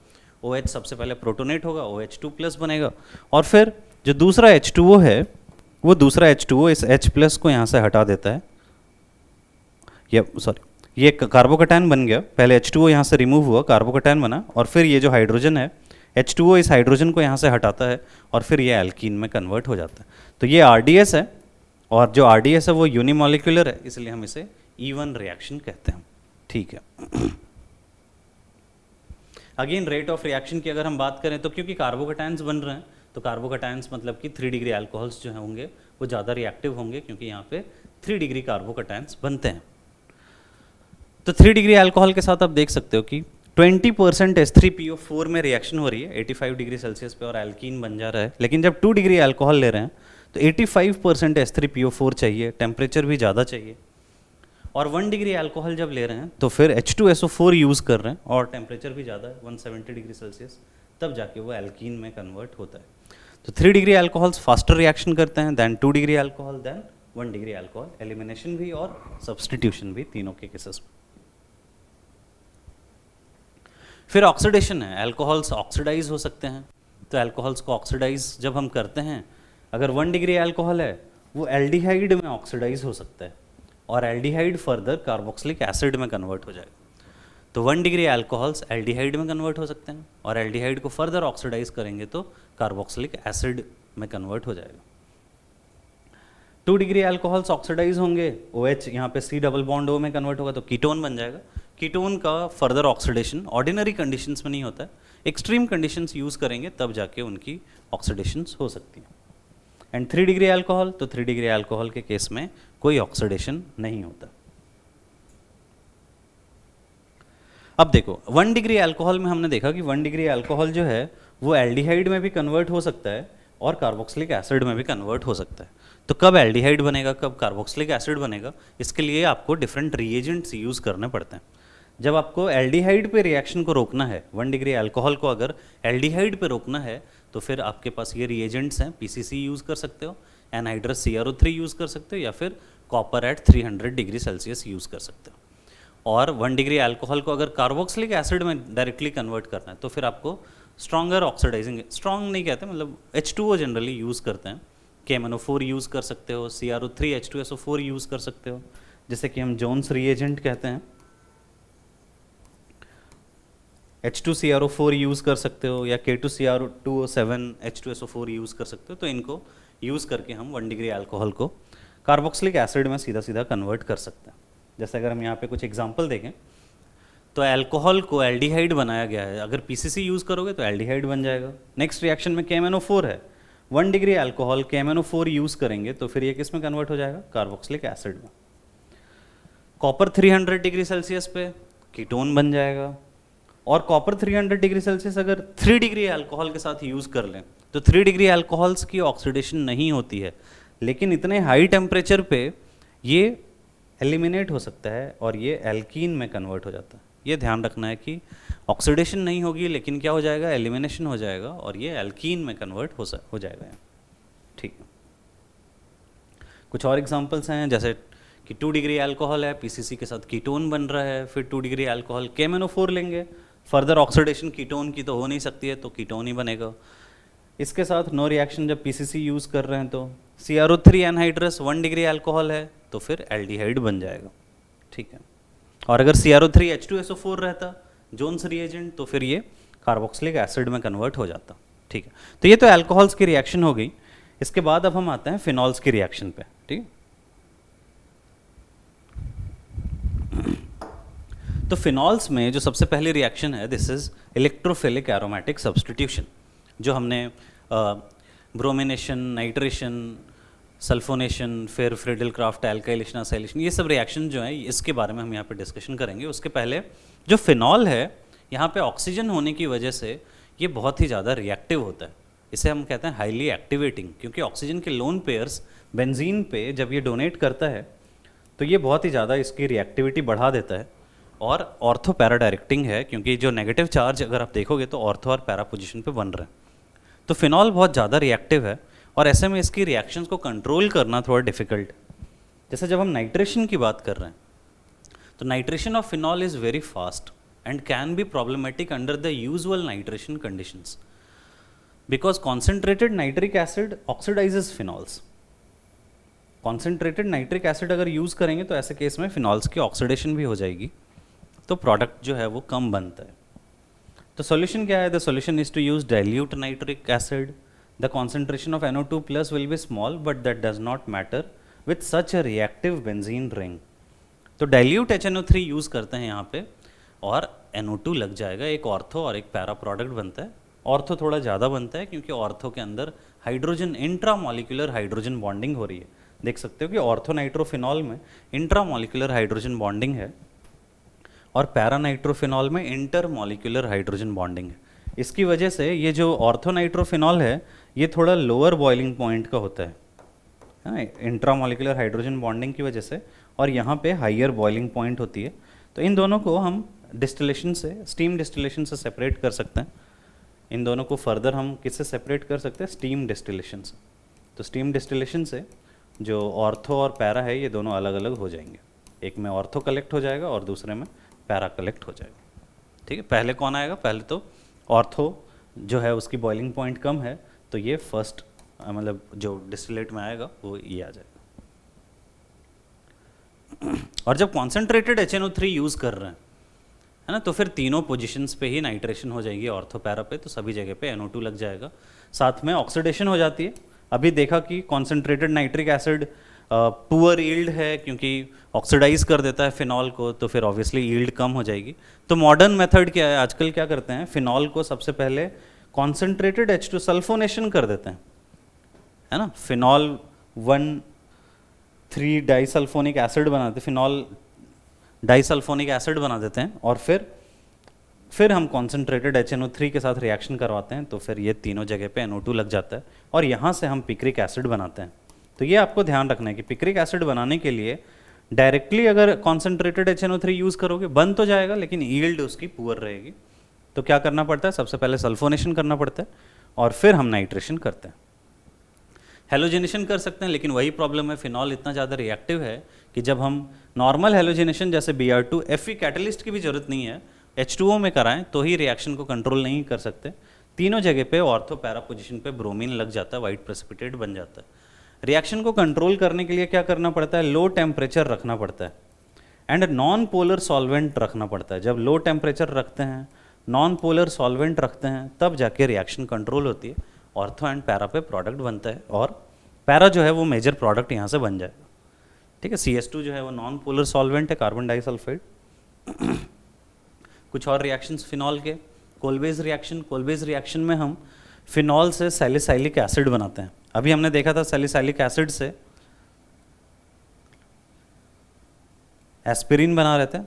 OH सबसे पहले प्रोटोनेट होगा, OH2+ बनेगा, और फिर जो दूसरा H2O है वो दूसरा H2O इस H+ को यहाँ से हटा देता है। ये कार्बोकैटायन बन गया, पहले H2O यहाँ से रिमूव हुआ, कार्बोकैटायन बना, और फिर ये जो हाइड्रोजन है H2O इस हाइड्रोजन को यहाँ से हटाता है, और फिर ये एल्कीन में कन्वर्ट हो जाता है। तो ये RDS है, और जो RDS है वो यूनिमॉलिक्यूलर है, इसलिए हम इसे E1 रिएक्शन कहते हैं। ठीक है। अगेन रेट ऑफ रिएक्शन की अगर हम बात करें तो क्योंकि कार्बोकैटायंस बन रहे हैं, तो कार्बोकैटायंस मतलब कि 3 डिग्री अल्कोहल्स जो होंगे वो ज़्यादा रिएक्टिव होंगे, क्योंकि यहाँ पे 3 डिग्री कार्बोकैटायंस बनते हैं। तो 3 डिग्री अल्कोहल के साथ आप देख सकते हो कि 20% H3PO4 में रिएक्शन हो रही है 85 डिग्री सेल्सियस पे, और एल्कीन बन जा रहा है। लेकिन जब 2 डिग्री अल्कोहल ले रहे हैं तो 85% H3PO4 चाहिए, टेम्परेचर भी ज़्यादा चाहिए। और 1 डिग्री अल्कोहल जब ले रहे हैं तो फिर H2SO4 यूज़ कर रहे हैं, और टेम्परेचर भी ज़्यादा है 170 डिग्री सेल्सियस, तब जाके वो एल्कीन में कन्वर्ट होता है। तो 3 डिग्री अल्कोहल्स फास्टर रिएक्शन करते हैं than 2 degree alcohol than 1 degree alcohol, elimination भी और सब्सटीट्यूशन भी, तीनों के केसेस में। फिर ऑक्सीडेशन है, अल्कोहल्स ऑक्सीडाइज हो सकते हैं। तो अल्कोहल्स को ऑक्सीडाइज जब हम करते हैं, अगर 1 डिग्री अल्कोहल है वो एल्डिहाइड में ऑक्सीडाइज हो सकता है और एल्डिहाइड फर्दर कार्बोक्सिलिक एसिड में कन्वर्ट हो जाएगा। तो 1 डिग्री अल्कोहल्स एल्डिहाइड में कन्वर्ट हो सकते हैं और एल्डिहाइड को फर्दर ऑक्सीडाइज करेंगे तो कार्बोक्सिलिक एसिड में कन्वर्ट हो जाएगा। 2 डिग्री अल्कोहल्स ऑक्सीडाइज होंगे, OH यहाँ पे C डबल बॉन्ड O में कन्वर्ट होगा तो कीटोन बन जाएगा। कीटोन का फर्दर ऑक्सीडेशन ऑर्डिनरी कंडीशंस में नहीं होता है, एक्सट्रीम कंडीशंस यूज़ करेंगे तब जाके उनकी ऑक्सीडेशंस हो सकती हैं। एंड 3 डिग्री अल्कोहल, तो 3 डिग्री अल्कोहल के केस में कोई ऑक्सीडेशन नहीं होता। अब देखो 1 डिग्री अल्कोहल में हमने देखा कि 1 डिग्री अल्कोहल जो है वो एल्डिहाइड में भी कन्वर्ट हो सकता है और कार्बोक्सिलिक एसिड में भी कन्वर्ट हो सकता है। तो कब एल्डिहाइड बनेगा, कब कार्बोक्सिलिक एसिड बनेगा, इसके लिए आपको डिफरेंट रिएजेंट्स यूज़ करने पड़ते हैं। जब आपको एल्डिहाइड पे रिएक्शन को रोकना है, 1 डिग्री अल्कोहल को अगर एल्डिहाइड पे रोकना है तो फिर आपके पास ये रिएजेंट्स हैं, PCC यूज़ कर सकते हो, एनहाइड्रस CrO3 यूज़ कर सकते हो या फिर copper at 300 degree Celsius use कर सकते हो। और 1 डिग्री अल्कोहल को अगर कार्बोक्सिलिक एसिड में डायरेक्टली कन्वर्ट करना है तो फिर आपको स्ट्रॉन्गर ऑक्सीडाइजिंग, स्ट्रॉन्ग नहीं कहते, मतलब H2O जनरली यूज़ करते हैं, KMnO4 यूज़ कर सकते हो, CrO3 H2SO4 यूज़ कर सकते हो, जिसे कि हम जोन्स रिएजेंट कहते हैं। H2CrO4 यूज़ कर सकते हो या K2Cr2O7 H2SO4 यूज़ कर सकते हो। तो इनको यूज़ करके हम 1 डिग्री अल्कोहल को कार्बोक्सिलिक एसिड में सीधा सीधा कन्वर्ट कर सकते हैं। जैसे अगर हम यहाँ पे कुछ एग्जांपल देखें तो अल्कोहल को एल्डिहाइड बनाया गया है, अगर PCC यूज़ करोगे तो एल्डिहाइड बन जाएगा। नेक्स्ट रिएक्शन में KMnO4 है, 1 डिग्री अल्कोहल KMnO4 यूज़ करेंगे तो फिर ये किस में कन्वर्ट हो जाएगा, कार्बोक्सिलिक एसिड में। कॉपर 300 डिग्री सेल्सियस पे कीटोन बन जाएगा। और कॉपर 300 डिग्री सेल्सियस अगर 3 डिग्री अल्कोहल के साथ यूज़ कर लें तो 3 डिग्री अल्कोहल्स की ऑक्सीडेशन नहीं होती है, लेकिन इतने हाई टेम्परेचर पे ये एलिमिनेट हो सकता है और ये एल्कीन में कन्वर्ट हो जाता है। ये ध्यान रखना है कि ऑक्सीडेशन नहीं होगी लेकिन क्या हो जाएगा, एलिमिनेशन हो जाएगा और ये एल्कीन में कन्वर्ट हो जाएगा। ठीक है, कुछ और एग्जांपल्स हैं जैसे कि 2 डिग्री अल्कोहल है, PCC के साथ कीटोन बन रहा है, फिर 2 डिग्री अल्कोहल KMnO4 लेंगे, फर्दर ऑक्सीडेशन कीटोन की तो हो नहीं सकती है तो कीटोन ही बनेगा। इसके साथ नो रिएक्शन जब PCC यूज़ कर रहे हैं तो CrO3 एनहाइड्रस 1 डिग्री अल्कोहल है तो फिर एल्डिहाइड बन जाएगा। ठीक है, और अगर CrO3 H2SO4 रहता जोन्स रिएजेंट तो फिर ये कार्बोक्सिलिक एसिड में कन्वर्ट हो जाता। ठीक है, तो ये तो अल्कोहल्स की रिएक्शन हो गई। इसके बाद अब हम आते हैं फिनॉल्स की रिएक्शन पे। ठीक, तो फिनॉल्स में जो सबसे पहली रिएक्शन है this is electrophilic aromatic substitution, जो हमने ब्रोमिनेशन, नाइट्रेशन, सल्फोनेशन, फिर फ्रिडल क्राफ्ट एल्काइलेशन, असाइलेशन, ये सब रिएक्शन जो है इसके बारे में हम यहाँ पे डिस्कशन करेंगे। उसके पहले जो फिनॉल है यहाँ पे ऑक्सीजन होने की वजह से ये बहुत ही ज़्यादा रिएक्टिव होता है। इसे हम कहते हैं हाईली एक्टिवेटिंग, क्योंकि ऑक्सीजन के लोन पेयर्स बेंजीन पे जब ये डोनेट करता है तो ये बहुत ही ज़्यादा इसकी रिएक्टिविटी बढ़ा देता है। और ऑर्थो पैरा डायरेक्टिंग है, क्योंकि जो नेगेटिव चार्ज अगर आप देखोगे तो ऑर्थो और पैरा पोजीशन पे बन रहे हैं। तो फिनॉल बहुत ज़्यादा रिएक्टिव है और ऐसे में इसकी रिएक्शंस को कंट्रोल करना थोड़ा डिफिकल्ट है। जैसे जब हम नाइट्रेशन की बात कर रहे हैं तो nitration of phenol is very fast and can be problematic under the usual nitration conditions because concentrated nitric acid oxidises phenols. Concentrated nitric acid अगर यूज़ करेंगे तो ऐसे केस में फिनॉल्स की ऑक्सीडेशन भी हो जाएगी, तो प्रोडक्ट जो है वो कम बनता है। तो सॉल्यूशन क्या है, the solution is to use dilute nitric acid. The concentration of NO2 plus will be small but that does not matter with such a reactive benzene ring. तो डाइल्यूट HNO3 यूज़ करते हैं यहाँ पे और NO2 लग जाएगा, एक ortho और एक पैरा प्रोडक्ट बनता है। ऑर्थो थोड़ा ज़्यादा बनता है क्योंकि ऑर्थो के अंदर हाइड्रोजन इंट्रामॉलिक्यूलर हाइड्रोजन बॉन्डिंग हो रही है। देख सकते हो कि ऑर्थो नाइट्रोफिनॉल में इंट्रामॉलिक्यूलर हाइड्रोजन बॉन्डिंग है और पैरानाइट्रोफिनॉल में इंटरमॉलिक्यूलर हाइड्रोजन बॉन्डिंग है। इसकी वजह से ये जो ऑर्थोनाइट्रोफिनॉल है ये थोड़ा लोअर बॉइलिंग पॉइंट का होता है, हाँ, इंट्रामॉलिक्यूलर हाइड्रोजन बॉन्डिंग की वजह से, और यहाँ पे हाइयर बॉइलिंग पॉइंट होती है। तो इन दोनों को हम डिस्टिलेशन से, स्टीम डिस्टिलेशन से सेपरेट कर सकते हैं। इन दोनों को फर्दर हम किससे सेपरेट कर सकते हैं, स्टीम डिस्टिलेशन से। तो स्टीम डिस्टिलेशन से जो ऑर्थो और पैरा है ये दोनों अलग अलग हो जाएंगे, एक में ऑर्थो कलेक्ट हो जाएगा और दूसरे में पैरा कलेक्ट हो जाएगा। ठीक है, पहले कौन आएगा, पहले तो ऑर्थो जो है उसकी बॉइलिंग पॉइंट कम है, तो ये फर्स्ट मतलब जो डिस्टिलेट में आएगा वो ये आ जाएगा। और जब कॉन्सेंट्रेटेड HNO3 यूज़ कर रहे हैं, है ना, तो फिर तीनों पोजीशंस पे ही नाइट्रेशन हो जाएगी ऑर्थो पैरा पे, तो सभी जगह पे NO2 लग जाएगा। साथ में ऑक्सीडेशन हो जाती है। अभी देखा कि concentrated nitric acid poor yield है क्योंकि ऑक्सीडाइज कर देता है फिनॉल को, तो फिर ऑब्वियसली यील्ड कम हो जाएगी। तो मॉडर्न मेथड क्या है, आजकल क्या करते हैं, फिनॉल को सबसे पहले कॉन्सेंट्रेटेड H2 सल्फोनेशन कर देते हैं, है ना, फिनॉल 1,3 डाइसल्फोनिक एसिड बनाते, फिनॉल डाइसल्फोनिक एसिड बना देते हैं, और फिर हम कॉन्सेंट्रेटेड HNO3 के साथ रिएक्शन करवाते हैं, तो फिर ये तीनों जगह पे NO2 लग जाता है, और यहाँ से हम पिक्रिक एसिड बनाते हैं। तो ये आपको ध्यान रखना है कि पिक्रिक एसिड बनाने के लिए डायरेक्टली अगर कॉन्सेंट्रेटेड HNO3 यूज़ करोगे बन तो जाएगा, लेकिन यील्ड उसकी पुअर रहेगी। तो क्या करना पड़ता है, सबसे पहले सल्फोनेशन करना पड़ता है, और फिर हम नाइट्रेशन करते हैं। हेलोजेनेशन कर सकते हैं, लेकिन वही प्रॉब्लम है, फिनॉल इतना ज़्यादा रिएक्टिव है कि जब हम नॉर्मल हेलोजेनेशन जैसे Br2 Fe कैटलिस्ट की भी जरूरत नहीं है, H2O में कराएं तो ही रिएक्शन को कंट्रोल नहीं कर सकते। तीनों जगह पे ऑर्थो पैरा पोजीशन पे ब्रोमीन लग जाता है, वाइट प्रेसिपिटेट बन जाता है। रिएक्शन को कंट्रोल करने के लिए क्या करना पड़ता है, लो टेम्परेचर रखना पड़ता है एंड नॉन पोलर सॉल्वेंट रखना पड़ता है। जब लो टेम्परेचर रखते हैं, नॉन पोलर सॉल्वेंट रखते हैं, तब जाके रिएक्शन कंट्रोल होती है, ऑर्थो एंड पैरा पे प्रोडक्ट बनता है, और पैरा जो है वो मेजर प्रोडक्ट यहाँ से बन जाएगा। ठीक है, CS2 जो है वो नॉन पोलर सॉल्वेंट है, कार्बन डाइसल्फाइड। कुछ और रिएक्शंस फिनॉल के, कोलबेज रिएक्शन में हम फिनॉल से सैलिसाइलिक एसिड बनाते हैं। अभी हमने देखा था सैलिसाइलिक एसिड से एस्पिरिन बना रहे थे,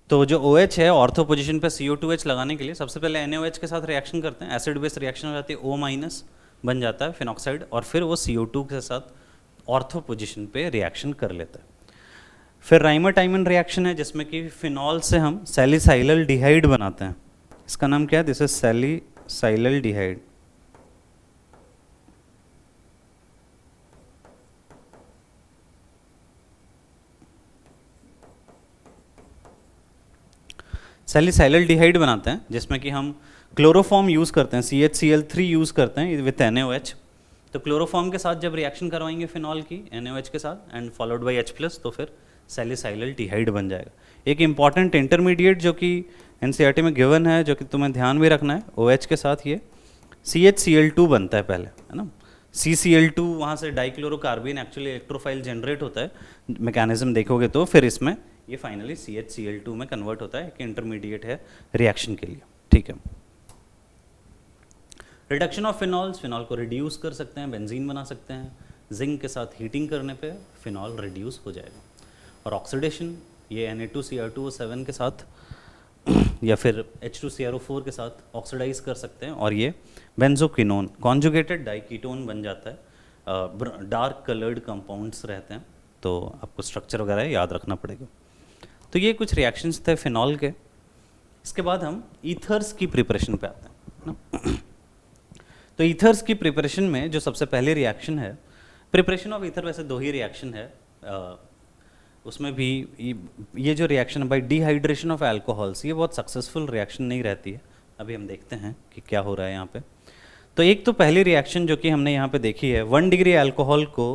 तो जो OH है ऑर्थो पोजीशन पे CO2H लगाने के लिए सबसे पहले NaOH के साथ रिएक्शन करते हैं, एसिड बेस रिएक्शन हो जाती है, O- बन जाता है फिनॉक्साइड, और फिर वो CO2 के साथ ऑर्थो पोजीशन पे रिएक्शन कर लेता है। फिर राइमर-टाइमन रिएक्शन है जिसमें कि फिनॉल से हम सैलिसाइलल डिहाइड बनाते हैं। इसका नाम क्या है, दिस इज सैलिसाइलल डिहाइड। सैलिसाइलल डिहाइड बनाते हैं जिसमें कि हम क्लोरोफॉर्म यूज़ करते हैं, CHCl3 यूज़ करते हैं विथ NaOH। तो क्लोरोफॉर्म के साथ जब रिएक्शन करवाएंगे फिनॉल की NaOH के साथ एंड फॉलोड बाई H+, तो फिर सैलिसाइलल डिहाइड बन जाएगा। एक इंपॉर्टेंट इंटरमीडिएट जो कि NCERT में गिवन है, जो कि तुम्हें ध्यान भी रखना है, OH के साथ ये CHCl2 बनता है पहले, है ना। CCl2 वहाँ से डाइक्लोरोकार्बिन एक्चुअली इलेक्ट्रोफाइल जनरेट होता है, मैकेनिज्म देखोगे तो फिर इसमें ये फाइनली CHCl2 में कन्वर्ट होता है, कि इंटरमीडिएट है रिएक्शन के लिए। ठीक है, रिडक्शन ऑफ फिनॉल्स, फिनॉल को रिड्यूस कर सकते हैं, बेंजीन बना सकते हैं, जिंक के साथ हीटिंग करने पे फिनॉल रिड्यूस हो जाएगा। और ऑक्सीडेशन, ये Na2Cr2O7 के साथ या फिर H2CrO4 के साथ ऑक्सीडाइज कर सकते हैं, और ये बेंजोक्विनोन कॉन्जुगेटेड डाइकीटोन बन जाता है। डार्क कलर्ड कंपाउंड्स रहते हैं, तो आपको स्ट्रक्चर वगैरह याद रखना पड़ेगा। तो ये कुछ रिएक्शंस थे फिनॉल के। इसके बाद हम ईथर्स की प्रिपरेशन पे आते हैं ना। तो ईथर्स की प्रिपरेशन में जो सबसे पहले रिएक्शन है, प्रिपरेशन ऑफ ईथर, वैसे दो ही रिएक्शन है, उसमें भी ये जो रिएक्शन है बाई डिहाइड्रेशन ऑफ अल्कोहल्स, ये बहुत सक्सेसफुल रिएक्शन नहीं रहती है। अभी हम देखते हैं कि क्या हो रहा है यहाँ पे। तो एक तो पहली रिएक्शन जो कि हमने यहाँ पे देखी है, 1 डिग्री अल्कोहल को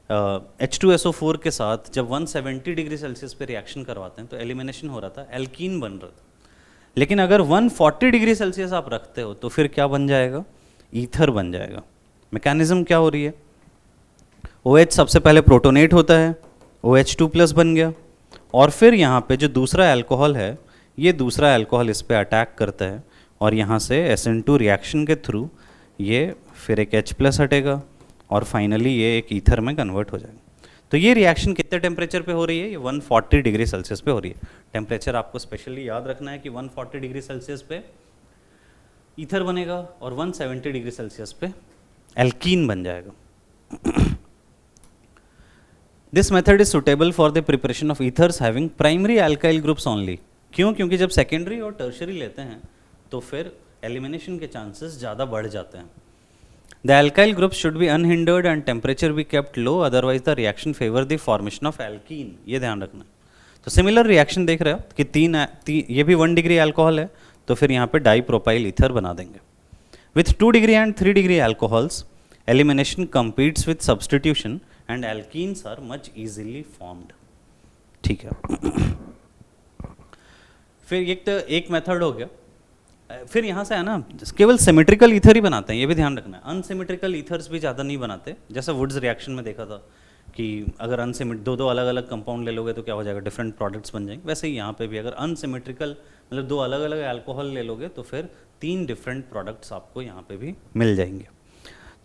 H2SO4 के साथ जब 170 डिग्री सेल्सियस पे रिएक्शन करवाते हैं तो एलिमिनेशन हो रहा था, एल्कीन बन रहा था। लेकिन अगर 140 डिग्री सेल्सियस आप रखते हो तो फिर क्या बन जाएगा, ईथर बन जाएगा। मैकेनिज्म क्या हो रही है, OH सबसे पहले प्रोटोनेट होता है, OH2+ बन गया, और फिर यहाँ पे जो दूसरा अल्कोहल है, ये दूसरा अल्कोहल इस पे अटैक करता है, और यहाँ से SN2 रिएक्शन के थ्रू ये फिर एक H+ हटेगा, और फाइनली ये एक ईथर में कन्वर्ट हो जाएगा। तो ये रिएक्शन कितने टेम्परेचर पे हो रही है, ये 140 डिग्री सेल्सियस पे हो रही है। टेम्परेचर आपको स्पेशली याद रखना है कि 140 डिग्री सेल्सियस पे ईथर बनेगा, और 170 डिग्री सेल्सियस पे एल्कीन बन जाएगा। This method is suitable for the preparation of ethers having primary alkyl groups only. क्यों, क्योंकि जब सेकेंडरी और टर्शरी लेते हैं तो फिर एलिमिनेशन के चांसेस ज़्यादा बढ़ जाते हैं। The alkyl group should be unhindered and temperature be kept low, otherwise the reaction favour the formation of alkene, ये ध्यान रखना। तो सिमिलर रिएक्शन देख रहे हो कि ये भी 1 डिग्री अल्कोहल है, तो फिर यहाँ पे डाई प्रोपाइल ईथर बना देंगे। With 2 degree and 3 degree alcohols elimination competes with substitution and alkenes are much easily formed. ठीक है। फिर एक मेथड हो गया। फिर यहाँ से है ना केवल सिमेट्रिकल ईथर ही बनाते हैं, ये भी ध्यान रखना है। अनसिमेट्रिकल ईथर्स भी ज़्यादा नहीं बनाते, जैसा वुड्स रिएक्शन में देखा था कि अगर दो अलग अलग कंपाउंड ले लोगे तो क्या हो जाएगा, डिफरेंट प्रोडक्ट्स बन जाएंगे। वैसे ही यहाँ पे भी अगर अनसिमेट्रिकल मतलब 2 अलग अलग अल्कोहल ले लोगे तो फिर 3 डिफरेंट प्रोडक्ट्स आपको यहाँ पे भी मिल जाएंगे।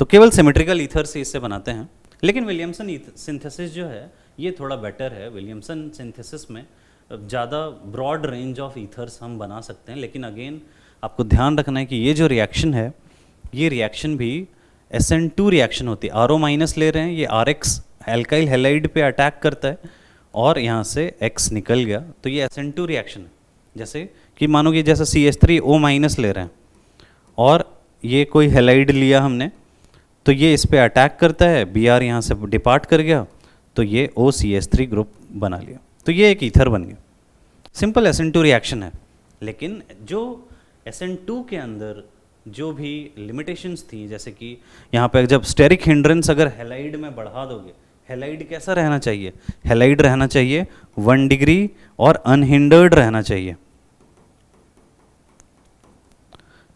तो केवल सिमेट्रिकल ईथर से इससे बनाते हैं। लेकिन विलियमसन सिंथेसिस जो है ये थोड़ा बेटर है। विलियमसन सिंथेसिस में ज़्यादा ब्रॉड रेंज ऑफ ईथर्स हम बना सकते हैं, लेकिन अगेन आपको ध्यान रखना है कि ये जो रिएक्शन है ये रिएक्शन भी SN2 रिएक्शन होती है। RO माइनस ले रहे हैं, ये RX एल्काइल हैलाइड पे अटैक करता है और यहाँ से X निकल गया, तो ये SN2 रिएक्शन है। जैसे कि मानो कि जैसे CH3O माइनस ले रहे हैं और ये कोई हैलाइड लिया हमने, तो ये इस पे अटैक करता है, Br यहाँ से डिपार्ट कर गया, तो ये OCH3 ग्रुप बना लिया, तो ये एक ईथर बन गया। सिंपल SN2 रिएक्शन है। लेकिन जो SN2 के अंदर जो भी लिमिटेशंस थी, जैसे कि यहाँ पे जब स्टेरिक हिंड्रेंस अगर हैलाइड में बढ़ा दोगे, हैलाइड कैसा रहना चाहिए, हैलाइड रहना चाहिए 1 डिग्री और अनहिंडर्ड रहना चाहिए,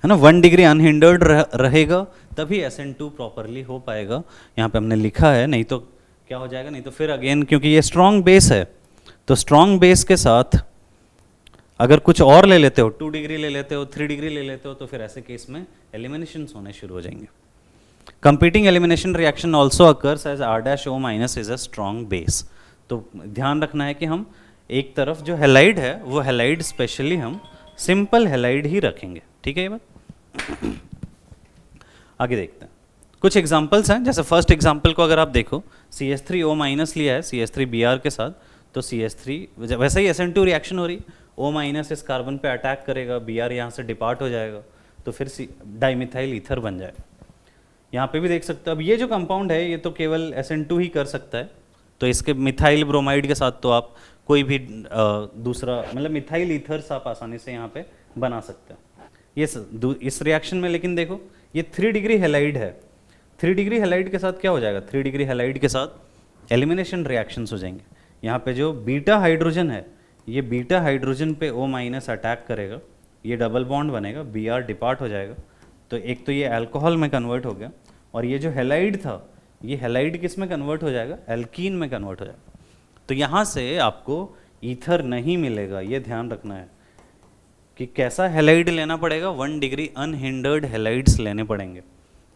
है ना। 1 डिग्री अनहिंडर्ड रहेगा तभी SN2 प्रॉपरली हो पाएगा। यहाँ पे हमने लिखा है, नहीं तो क्या हो जाएगा, नहीं तो फिर अगेन क्योंकि ये स्ट्रॉन्ग बेस है, तो स्ट्रॉन्ग बेस के साथ अगर कुछ और ले लेते हो, 2 डिग्री ले लेते हो, 3 डिग्री ले लेते हो, तो फिर ऐसे केस में एलिमिनेशंस होने शुरू हो जाएंगे। Competing elimination reaction also occurs as R-O minus is a strong base. तो ध्यान रखना है कि हम एक तरफ जो हैलाइड है वो हैलाइड स्पेशली हम सिंपल हैलाइड ही रखेंगे। ठीक है ये बात। आगे देखते हैं कुछ एग्जांपल्स हैं। जैसे फर्स्ट एग्जांपल को अगर आप देखो, CH3O माइनस लिया है CH3Br के साथ, तो CH3 वैसे ही SN2 रिएक्शन हो रही, O माइनस इस कार्बन पे अटैक करेगा, Br यहाँ से डिपार्ट हो जाएगा, तो फिर डाइमिथाइल ईथर बन जाएगा। यहाँ पे भी देख सकते हो। अब ये जो कंपाउंड है ये तो केवल SN2 ही कर सकता है, तो इसके मिथाइल ब्रोमाइड के साथ तो आप कोई भी दूसरा मतलब मिथाइल ईथर्स आप आसानी से यहाँ पे बना सकते हैं ये इस रिएक्शन में। लेकिन देखो ये 3 डिग्री हैलाइड है, 3 डिग्री हैलाइड के साथ क्या हो जाएगा, 3 डिग्री हैलाइड के साथ एलिमिनेशन रिएक्शंस हो जाएंगे। यहाँ पे जो बीटा हाइड्रोजन है, ये बीटा हाइड्रोजन पे O माइनस अटैक करेगा, ये डबल बॉन्ड बनेगा, Br डिपार्ट हो जाएगा, तो एक तो ये अल्कोहल में कन्वर्ट हो गया, और ये जो हैलाइड था ये हैलाइड किस में कन्वर्ट हो जाएगा, एल्कीन में कन्वर्ट हो जाएगा। तो यहाँ से आपको ईथर नहीं मिलेगा, ये ध्यान रखना है कि कैसा हैलाइड लेना पड़ेगा, 1 डिग्री अनहिंडर्ड हैलाइड्स लेने पड़ेंगे।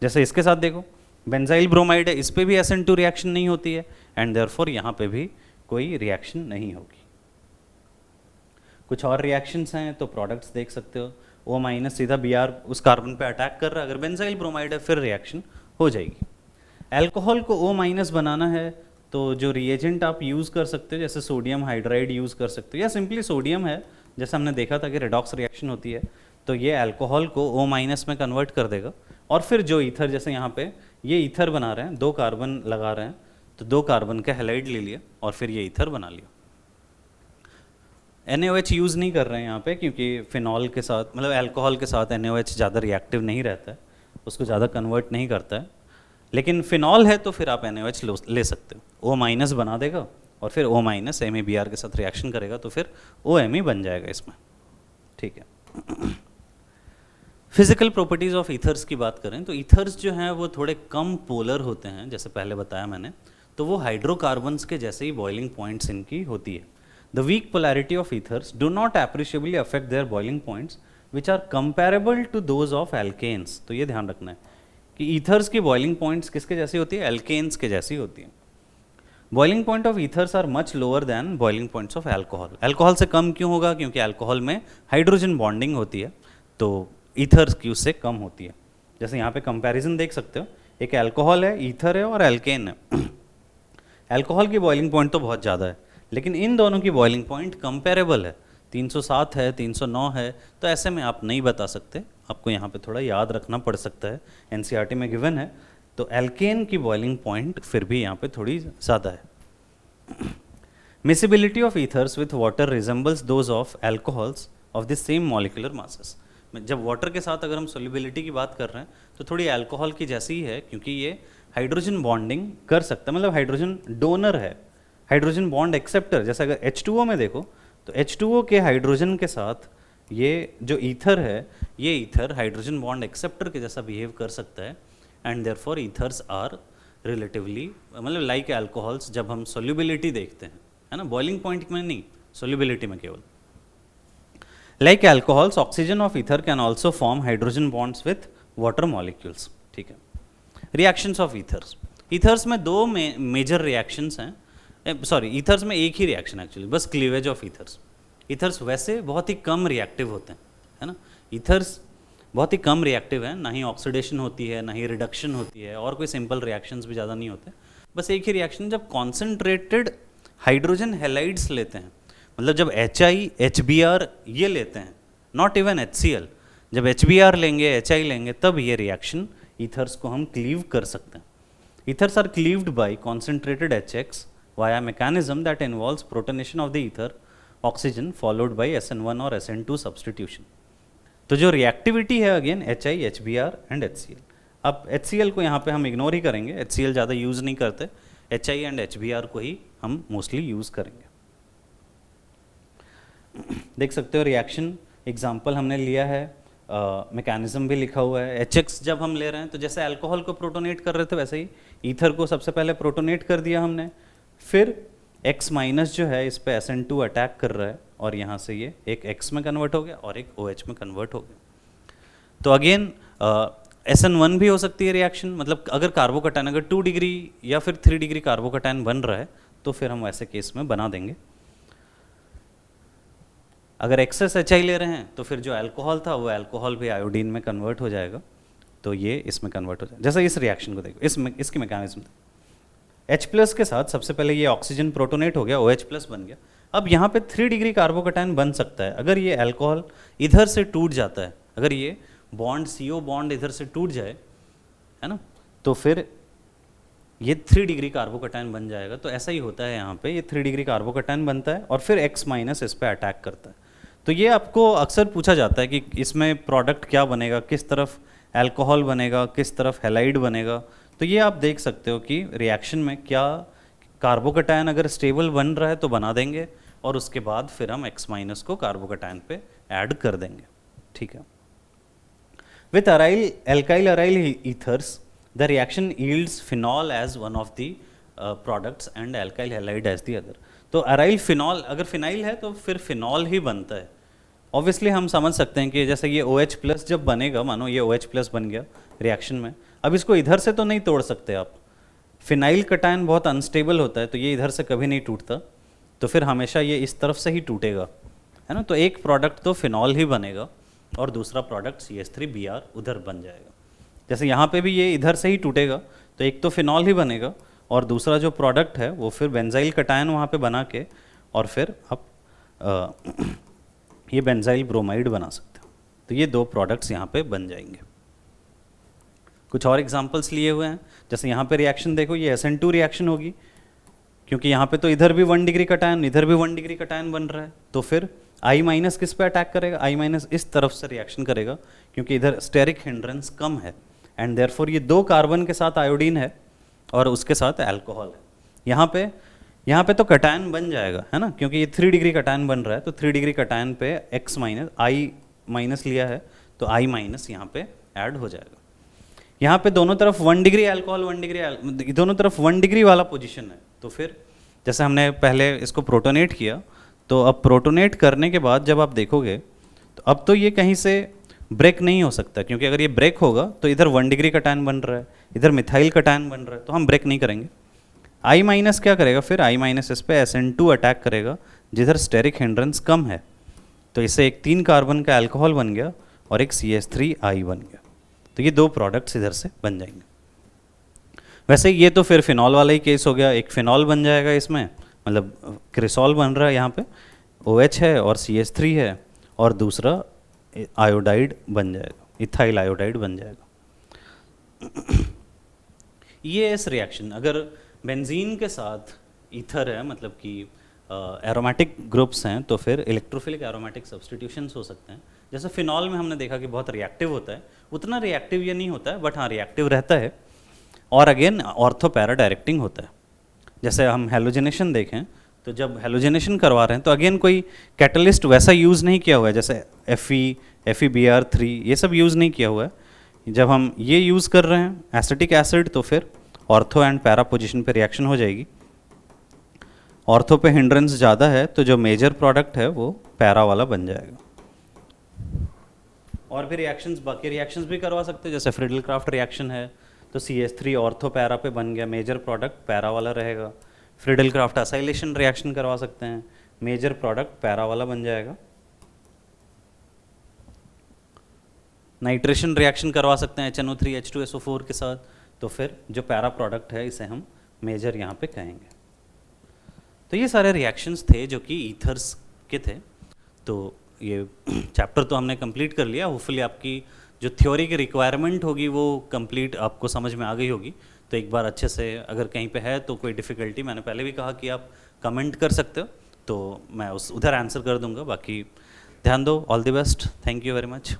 जैसे इसके साथ देखो बेंजाइल ब्रोमाइड है, इस पे भी SN2 रिएक्शन नहीं होती है, एंड देयरफॉर यहाँ पे भी कोई रिएक्शन नहीं होगी। कुछ और रिएक्शंस हैं तो प्रोडक्ट्स देख सकते हो, O माइनस सीधा Br उस कार्बन पे अटैक कर रहा है, अगर बेंजाइल ब्रोमाइड है फिर रिएक्शन हो जाएगी। अल्कोहल को O माइनस बनाना है तो जो रिएजेंट आप यूज़ कर सकते हो, जैसे सोडियम हाइड्राइड यूज़ कर सकते हो, या सिंपली सोडियम है, जैसे हमने देखा था कि रेडॉक्स रिएक्शन होती है, तो ये अल्कोहल को O माइनस में कन्वर्ट कर देगा। और फिर जो ईथर, जैसे यहाँ पे ये ईथर बना रहे हैं, 2 कार्बन लगा रहे हैं, तो 2 कार्बन का हैलाइड ले लिया और फिर ये ईथर बना लिया। NaOH यूज़ नहीं कर रहे हैं यहाँ पे, क्योंकि फिनॉल के साथ मतलब अल्कोहल के साथ NaOH ज़्यादा रिएक्टिव नहीं रहता है, उसको ज़्यादा कन्वर्ट नहीं करता है। लेकिन फिनॉल है तो फिर आप NaOH ले सकते हो, O माइनस बना देगा और फिर O माइनस MeBr के साथ रिएक्शन करेगा तो फिर OMe बन जाएगा इसमें। ठीक है। फिजिकल प्रॉपर्टीज़ ऑफ ईथर्स की बात करें तो ईथर्स जो हैं वो थोड़े कम पोलर होते हैं, जैसे पहले बताया मैंने, तो वो हाइड्रोकार्बन्स के जैसे ही बॉइलिंग पॉइंट्स इनकी होती है। The weak polarity of ethers do not appreciably affect their boiling points which are comparable to those of alkanes. तो ये ध्यान रखना है कि ईथर्स की बॉइलिंग पॉइंट्स किसके जैसी होती है, एल्केन्स के जैसी होती है। Boiling point of ethers are much lower than boiling points of alcohol. Alcohol से कम क्यों होगा, क्योंकि अल्कोहल में हाइड्रोजन बॉन्डिंग होती है, तो ईथर्स की उससे कम होती है। जैसे यहाँ पे कंपैरिजन देख सकते हो, एक अल्कोहल है, ईथर है और एल्केन है। अल्कोहल की बॉइलिंग पॉइंट तो बहुत ज़्यादा है, लेकिन इन दोनों की बॉइलिंग पॉइंट कंपेरेबल है, 307 है, 309 है, तो ऐसे में आप नहीं बता सकते, आपको यहाँ पे थोड़ा याद रखना पड़ सकता है। एनसीईआरटी में गिवन है, तो एल्केन की बॉइलिंग पॉइंट फिर भी यहाँ पे थोड़ी ज़्यादा है। Miscibility of ethers with water resembles those of alcohols of the same molecular masses. जब वाटर के साथ अगर हम सोल्युबिलिटी की बात कर रहे हैं तो थोड़ी अल्कोहल की जैसी ही है, क्योंकि ये हाइड्रोजन बॉन्डिंग कर सकता है, मतलब हाइड्रोजन डोनर है, हाइड्रोजन बॉन्ड एक्सेप्टर। जैसे अगर H2O में देखो तो H2O के हाइड्रोजन के साथ ये जो ईथर है, ये ईथर हाइड्रोजन बॉन्ड एक्सेप्टर के जैसा बिहेव कर सकता है, and therefore ethers are relatively मतलब लाइक अल्कोहल्स जब हम सोल्युबिलिटी देखते हैं, है ना, बॉइलिंग पॉइंट में नहीं, सोल्युबिलिटी में केवल। Like alcohols, oxygen of ether can also form hydrogen bonds with water molecules, ठीक है। रिएक्शंस ऑफ ईथर्स, ईथर्स में दो मेजर रिएक्शंस हैं, सॉरी ईथर्स में एक ही रिएक्शन एक्चुअली, बस क्लीवेज ऑफ ईथर्स। ईथर्स वैसे बहुत ही कम रिएक्टिव होते हैं, है ना, ईथर्स बहुत ही कम रिएक्टिव है, ना ही ऑक्सीडेशन होती है, ना ही रिडक्शन होती है, और कोई सिंपल रिएक्शंस भी ज़्यादा नहीं होते। बस एक ही रिएक्शन, जब कॉन्सेंट्रेटेड हाइड्रोजन हैलाइड्स लेते हैं, मतलब जब HI HBr ये लेते हैं, नॉट इवन HCl, जब HBr लेंगे HI लेंगे तब ये रिएक्शन ईथर्स को हम क्लीव कर सकते हैं। Ethers are cleaved by concentrated HX via mechanism that involves protonation of the ether oxygen followed by SN1 और SN2 सब्सटीट्यूशन। तो जो रिएक्टिविटी है again HI HBr and HCl। अब HCl को यहाँ पे हम इग्नोर ही करेंगे, HCl ज़्यादा यूज़ नहीं करते, HI एंड HBr को ही हम मोस्टली यूज़ करेंगे। देख सकते हो रिएक्शन एग्जाम्पल हमने लिया है, मैकेनिज्म भी लिखा हुआ है। HX जब हम ले रहे हैं तो जैसे अल्कोहल को प्रोटोनेट कर रहे थे वैसे ही ईथर को सबसे पहले प्रोटोनेट कर दिया हमने, फिर X माइनस जो है इस पे SN2 अटैक कर रहा है और यहाँ से ये एक X में कन्वर्ट हो गया और एक OH में कन्वर्ट हो गया। तो अगेन SN1 भी हो सकती है रिएक्शन, मतलब अगर कार्बोकैटायन अगर 2 डिग्री या फिर 3 डिग्री कार्बोकैटायन बन रहा है तो फिर हम वैसे केस में बना देंगे। अगर एक्सेस HI ले रहे हैं तो फिर जो अल्कोहल था वो अल्कोहल भी आयोडीन में कन्वर्ट हो जाएगा, तो ये इसमें कन्वर्ट हो जाएगा। जैसे इस रिएक्शन को देखो, इसकी मैकेनिज्म H प्लस के साथ सबसे पहले ये ऑक्सीजन प्रोटोनेट हो गया, OH प्लस बन गया। अब यहाँ पे 3 डिग्री कार्बोकैटायन बन सकता है अगर ये अल्कोहल इधर से टूट जाता है, अगर ये बॉन्ड CO बॉन्ड इधर से टूट जाए, है ना, तो फिर ये 3 डिग्री कार्बोकैटायन बन जाएगा। तो ऐसा ही होता है यहाँ पे, ये 3 डिग्री कार्बोकैटायन बनता है और फिर X माइनस इस पर अटैक करता है। तो ये आपको अक्सर पूछा जाता है कि इसमें प्रोडक्ट क्या बनेगा, किस तरफ अल्कोहल बनेगा, किस तरफ हैलाइड बनेगा। तो ये आप देख सकते हो कि रिएक्शन में क्या कार्बोकैटायन अगर स्टेबल बन रहा है तो बना देंगे और उसके बाद फिर हम X माइनस को कार्बोकैटायन पे ऐड कर देंगे, ठीक है। With alkyl aryl ethers the reaction yields phenol as one of the products and alkyl halide as the other। तो अराइल फिनॉल, अगर फिनाइल है तो फिर फिनॉल ही बनता है। ऑब्वियसली हम समझ सकते हैं कि जैसे ये OH प्लस जब बनेगा, मानो ये OH प्लस बन गया रिएक्शन में, अब इसको इधर से तो नहीं तोड़ सकते आप, फिनाइल कटायन बहुत अनस्टेबल होता है तो ये इधर से कभी नहीं टूटता, तो फिर हमेशा ये इस तरफ से ही टूटेगा, है ना। तो एक प्रोडक्ट तो फिनॉल ही बनेगा और दूसरा प्रोडक्ट CH3Br उधर बन जाएगा। जैसे यहाँ पे भी ये इधर से ही टूटेगा तो एक तो फिनॉल ही बनेगा और दूसरा जो प्रोडक्ट है वो फिर बेंजाइल कटायन वहाँ पे बना के और फिर आप ये बेंजाइल ब्रोमाइड बना सकते हो। तो ये 2 प्रोडक्ट्स यहाँ पे बन जाएंगे। कुछ और एग्जांपल्स लिए हुए हैं, जैसे यहाँ पे रिएक्शन देखो, ये SN2 रिएक्शन होगी क्योंकि यहाँ पे तो इधर भी 1 डिग्री कटायन, इधर भी 1 डिग्री कटायन बन रहा है, तो फिर I माइनस किस पे अटैक करेगा, I माइनस इस तरफ से रिएक्शन करेगा क्योंकि इधर स्टेरिक हिंड्रेंस कम है एंड देयरफॉर ये 2 कार्बन के साथ आयोडीन है और उसके साथ अल्कोहल है। यहाँ पे तो कटायन बन जाएगा, है ना, क्योंकि ये 3 डिग्री कटायन बन रहा है, तो 3 डिग्री कटायन पे X माइनस I माइनस लिया है तो I माइनस यहाँ पे ऐड हो जाएगा। यहाँ पे दोनों तरफ 1 डिग्री अल्कोहल 1 डिग्री, दोनों तरफ 1 डिग्री वाला पोजीशन है, तो फिर जैसे हमने पहले इसको प्रोटोनेट किया, तो अब प्रोटोनेट करने के बाद जब आप देखोगे तो अब तो ये कहीं से ब्रेक नहीं हो सकता, क्योंकि अगर ये ब्रेक होगा तो इधर 1 डिग्री कटायन बन रहा है, इधर मिथाइल कटायन बन रहा है, तो हम ब्रेक नहीं करेंगे। I माइनस क्या करेगा, फिर I माइनस इस पे SN2 अटैक करेगा जिधर स्टेरिक हिंड्रेंस कम है, तो इससे एक 3 कार्बन का अल्कोहल बन गया और एक CH3I बन गया। तो ये 2 प्रोडक्ट्स इधर से बन जाएंगे। वैसे ये तो फिर फिनॉल वाला ही केस हो गया, एक फिनॉल बन जाएगा इसमें, मतलब क्रिसॉल बन रहा है यहाँ पे, OH है और CH3 है, और दूसरा आयोडाइड बन जाएगा, इथाइल आयोडाइड बन जाएगा। ये इस रिएक्शन, अगर बेंजीन के साथ ईथर है, मतलब कि एरोमेटिक ग्रुप्स हैं, तो फिर इलेक्ट्रोफिलिक एरोमेटिक सब्स्टिट्यूशंस हो सकते हैं। जैसे फिनॉल में हमने देखा कि बहुत रिएक्टिव होता है, उतना रिएक्टिव ये नहीं होता है, बट हाँ रिएक्टिव रहता है, और अगेन ऑर्थो पैरा डायरेक्टिंग होता है। जैसे हम हेलोजिनेशन देखें, तो जब हेलोजिनेशन करवा रहे हैं तो अगेन कोई कैटलिस्ट वैसा यूज़ नहीं किया हुआ है, जैसे FeBr3 ये सब यूज़ नहीं किया हुआ है। जब हम ये यूज़ कर रहे हैं एसिटिक एसिड, तो फिर ऑर्थो एंड पैरा पोजिशन पे रिएक्शन हो जाएगी। ऑर्थो पे हिंड्रेंस ज़्यादा है, तो जो मेजर प्रोडक्ट है वो पैरा वाला बन जाएगा। और भी रिएक्शंस, बाकी रिएक्शंस भी करवा सकते हैं, जैसे फ्रिडल क्राफ्ट रिएक्शन है, तो CH3 ऑर्थो पैरा पे बन गया, मेजर प्रोडक्ट पैरा वाला रहेगा। फ्रिडल क्राफ्ट असाइलेशन रिएक्शन करवा सकते हैं, मेजर प्रोडक्ट पैरा वाला बन जाएगा। नाइट्रेशन रिएक्शन करवा सकते हैं HNO3 H2SO4 के साथ, तो फिर जो पैरा प्रोडक्ट है इसे हम मेजर यहाँ पे कहेंगे। तो ये सारे रिएक्शंस थे जो कि ईथर्स के थे। तो ये चैप्टर तो हमने कंप्लीट कर लिया। होपफुली आपकी जो थ्योरी की रिक्वायरमेंट होगी वो कंप्लीट आपको समझ में आ गई होगी। तो एक बार अच्छे से, अगर कहीं पे है तो कोई डिफ़िकल्टी, मैंने पहले भी कहा कि आप कमेंट कर सकते हो, तो मैं उधर आंसर कर दूंगा। बाकी ध्यान दो। All the best. Thank you very much.